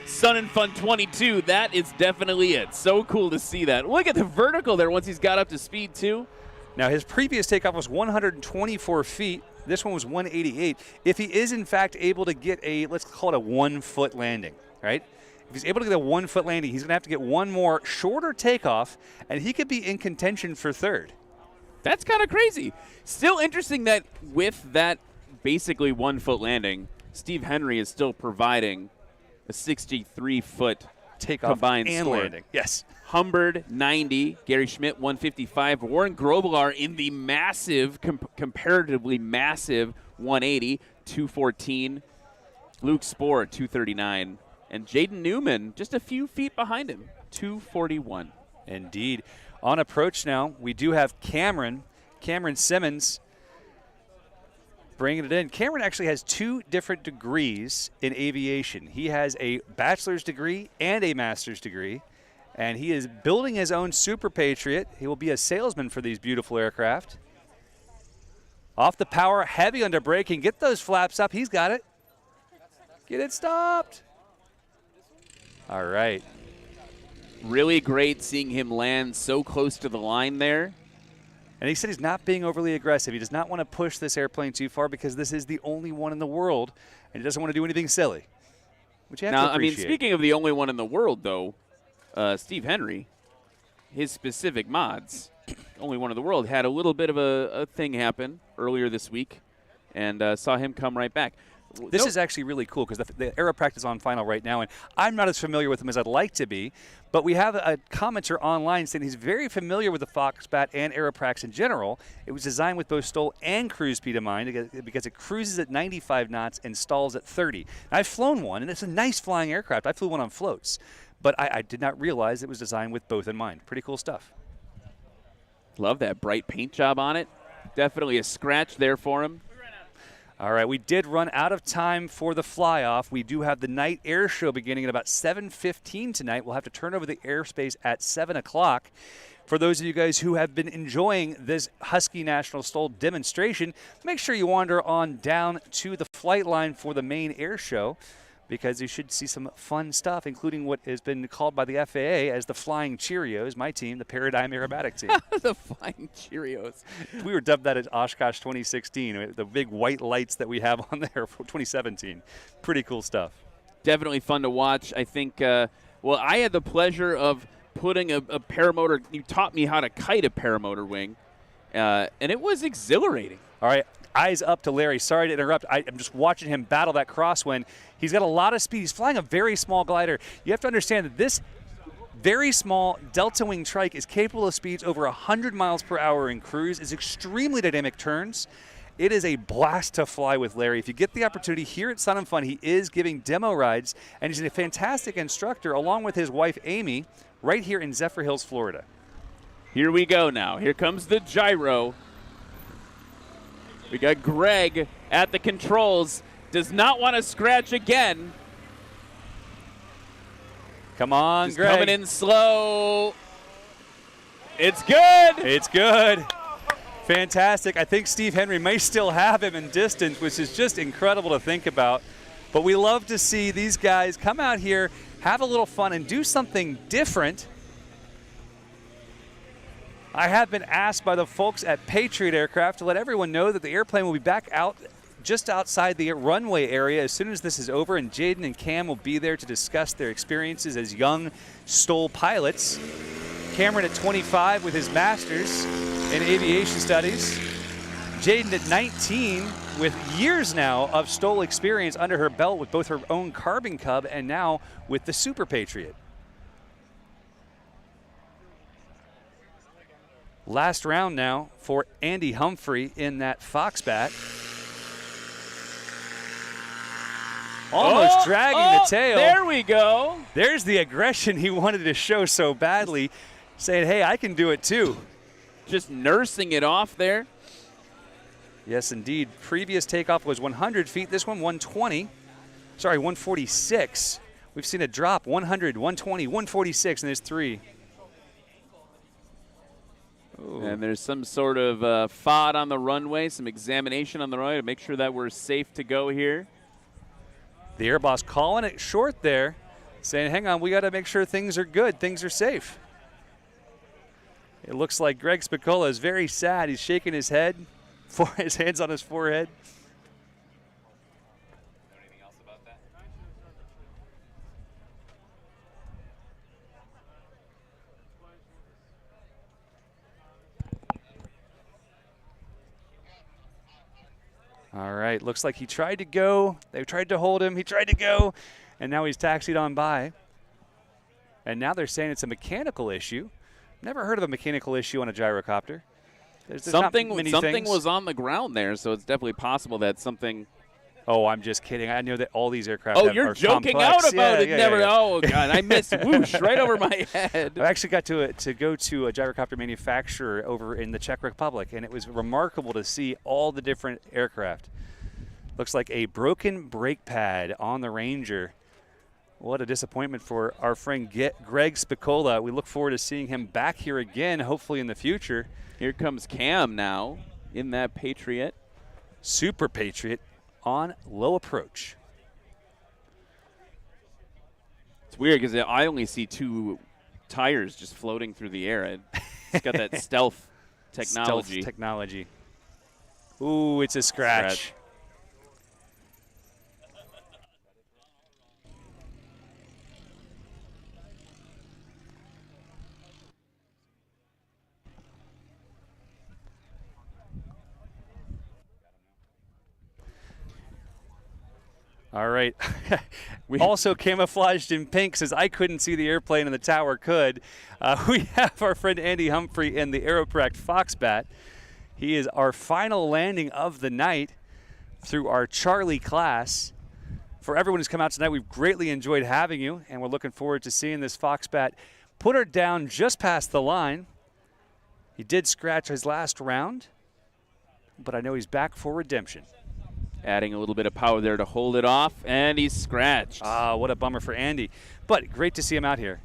Sun and Fun 22, that is definitely it. So cool to see that. Look at the vertical there once he's got up to speed, too. Now, his previous takeoff was 124 feet. This one was 188. If he is, in fact, able to get a, let's call it a 1-foot landing, right? If he's able to get a 1-foot landing, he's going to have to get one more shorter takeoff, and he could be in contention for third. That's kind of crazy. Still interesting that with that basically 1-foot landing, Steve Henry is still providing a 63-foot takeoff combined and score. landing. Yes. Humbird 90, Gary Schmidt 155, Warren Grobelar in the massive, comparatively massive 180, 214, Luke Spohr 239, and Jaden Newman just a few feet behind him, 241. Indeed. On approach now, we do have Cameron Simmons bringing it in. Cameron actually has 2 different degrees in aviation. He has a bachelor's degree and a master's degree. And he is building his own Super Patriot. He will be a salesman for these beautiful aircraft. Off the power, heavy under braking. Get those flaps up. He's got it. Get it stopped. All right. Really great seeing him land so close to the line there. And he said he's not being overly aggressive. He does not want to push this airplane too far because this is the only one in the world, and he doesn't want to do anything silly, which you have to appreciate. I mean, speaking of the only one in the world, though, Steve Henry, his specific mods, only one in the world, had a little bit of a thing happen earlier this week and saw him come right back. This is actually really cool because the Aero Practice is on final right now, and I'm not as familiar with him as I'd like to be, but we have a commenter online saying he's very familiar with the Foxbat and Aero Practice in general. It was designed with both stall and cruise speed in mind because it cruises at 95 knots and stalls at 30. Now, I've flown one, and it's a nice flying aircraft. I flew one on floats. But I did not realize it was designed with both in mind. Pretty cool stuff. Love that bright paint job on it. Definitely a scratch there for him. All right, we did run out of time for the fly-off. We do have the night air show beginning at about 7:15 tonight. We'll have to turn over the airspace at 7 o'clock. For those of you guys who have been enjoying this Husky National Stoll demonstration, make sure you wander on down to the flight line for the main air show, because you should see some fun stuff, including what has been called by the FAA as the Flying Cheerios, my team, the Paradigm Aerobatic team. The Flying Cheerios. We were dubbed that as Oshkosh 2016, the big white lights that we have on there for 2017. Pretty cool stuff. Definitely fun to watch. I think, well, I had the pleasure of putting a paramotor. You taught me how to kite a paramotor wing, and it was exhilarating. All right. Eyes up to Larry. Sorry to interrupt. I'm just watching him battle that crosswind. He's got a lot of speed. He's flying a very small glider. You have to understand that this very small Delta Wing trike is capable of speeds over 100 miles per hour in cruise. It's extremely dynamic turns. It is a blast to fly with Larry. If you get the opportunity here at Sun and Fun, he is giving demo rides, and he's a fantastic instructor along with his wife, Amy, right here in Zephyr Hills, Florida. Here we go now. Here comes the gyro. We got Greg at the controls. Does not want to scratch again. Come on, Just Greg. coming in slow. It's good. It's good. Fantastic. I think Steve Henry may still have him in distance, which is just incredible to think about. But we love to see these guys come out here, have a little fun, and do something different. I have been asked by the folks at Patriot Aircraft to let everyone know that the airplane will be back out just outside the runway area as soon as this is over, and Jaden and Cam will be there to discuss their experiences as young STOL pilots. Cameron at 25 with his master's in aviation studies. Jaden at 19 with years now of STOL experience under her belt with both her own Carbon Cub and now with the Super Patriot. Last round now for Andy Humphrey in that Foxbat. Almost dragging the tail. There we go. There's the aggression he wanted to show so badly, saying, hey, I can do it too. Just nursing it off there. Yes, indeed. Previous takeoff was 100 feet. This one, 120. Sorry, 146. We've seen a drop, 100, 120, 146, and there's 3. Ooh. And there's some sort of FOD on the runway, some examination on the runway to make sure that we're safe to go here. The air boss calling it short there, saying, hang on, we got to make sure things are good, things are safe. It looks like Greg Spicola is very sad. He's shaking his head, his hands on his forehead. Anything else about that? All right, looks like he tried to go. They tried to hold him. He tried to go, and now he's taxied on by. And now they're saying it's a mechanical issue. Never heard of a mechanical issue on a gyrocopter. There's Something not many something things. was on the ground there, so it's definitely possible that something. Oh, I'm just kidding. I know that all these aircraft Oh, are you're joking complex. out about it. Yeah, Never. yeah. Oh God, I missed whoosh right over my head. I actually got to go to a gyrocopter manufacturer over in the Czech Republic, and it was remarkable to see all the different aircraft. Looks like a broken brake pad on the Ranger. What a disappointment for our friend Greg Spicola. We look forward to seeing him back here again, hopefully in the future. Here comes Cam now in that Patriot. Super Patriot on low approach. It's weird because I only see 2 tires just floating through the air. It's got that stealth technology. Stealth technology. Ooh, it's a scratch. All right. Also camouflaged in pink, says I couldn't see the airplane and the tower could. We have our friend Andy Humphrey in the Aeropract Foxbat. He is our final landing of the night through our Charlie class. For everyone who's come out tonight, we've greatly enjoyed having you, and we're looking forward to seeing this Foxbat put her down just past the line. He did scratch his last round, but I know he's back for redemption. Adding a little bit of power there to hold it off, and he's scratched. Ah, what a bummer for Andy. But great to see him out here.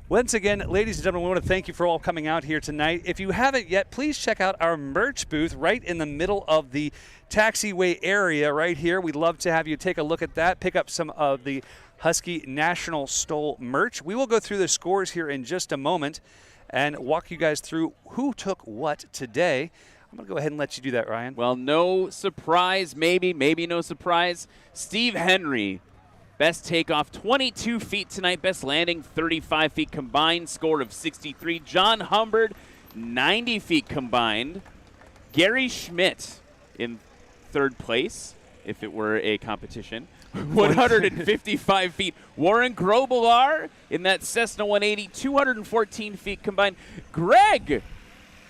Once again, ladies and gentlemen, we want to thank you for all coming out here tonight. If you haven't yet, please check out our merch booth right in the middle of the taxiway area right here. We'd love to have you take a look at that, pick up some of the Husky National STOL merch. We will go through the scores here in just a moment and walk you guys through who took what today. I'm going to go ahead and let you do that, Ryan. Well, no surprise, maybe no surprise. Steve Henry, best takeoff, 22 feet tonight. Best landing, 35 feet combined. Score of 63. John Humbert, 90 feet combined. Gary Schmidt in 3rd place, if it were a competition. 155 feet. Warren Grobelar in that Cessna 180, 214 feet combined. Greg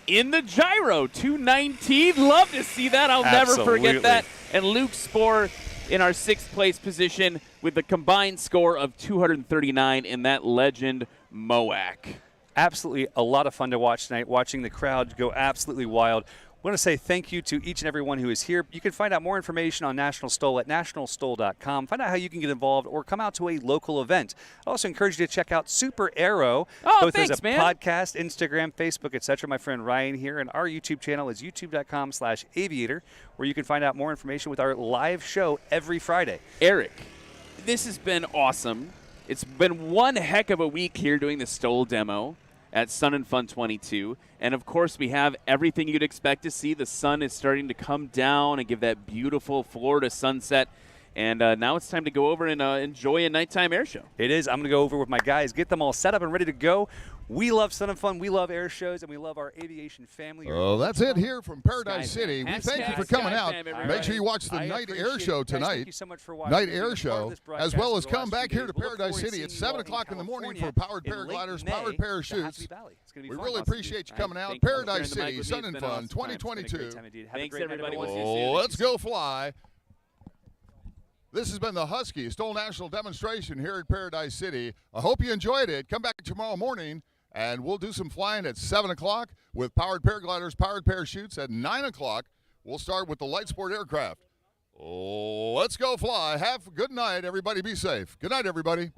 in the gyro, 219. Love to see that. I'll never forget that. And Luke Spohr in our 6th place position with the combined score of 239 in that Legend MOAC. Absolutely a lot of fun to watch tonight, watching the crowd go absolutely wild. want to say thank you to each and every one who is here. You can find out more information on National Stole at nationalstole.com. Find out how you can get involved or come out to a local event. I also encourage you to check out Super Arrow, both thanks, as a man. podcast, Instagram, Facebook, etc. My friend Ryan here, and our YouTube channel is youtube.com/aviator, where you can find out more information with our live show every Friday. Eric, this has been awesome. It's been one heck of a week here doing the Stole demo at Sun and Fun 22. And, of course, we have everything you'd expect to see. The sun is starting to come down and give that beautiful Florida sunset. And now it's time to go over and enjoy a nighttime air show. It is. I'm going to go over with my guys, get them all set up and ready to go. We love Sun and Fun. We love air shows, and we love our aviation family. Oh, that's it here from Paradise Sky City. Fam. We thank you for Sky coming out. Fam, everybody. Make sure you watch the I night appreciate air it. show Guys, thank tonight. you so much for watching. Night Being a air part of show, this as broadcast well for as the come last back few here to days. We look Paradise forward to City at seeing 7 you all in o'clock in the morning for California Powered in Paragliders, late Powered May, Parachutes. the Happy Valley. It's going to We be really fun. appreciate you coming out. Thank you for Paradise sharing the mic City, with me. Sun It's and been Fun awesome time. It's been a great 2022. time indeed. Have a Thanks, great night, everybody. everyone. We'll see you soon. Oh, let's go fly. This has been the Husky Stole National Demonstration here at Paradise City. I hope you enjoyed it. Come back tomorrow morning, and we'll do some flying at 7 o'clock with Powered Paragliders, Powered Parachutes. At 9 o'clock, we'll start with the light sport aircraft. Oh, let's go fly. Have a good night, everybody. Be safe. Good night, everybody.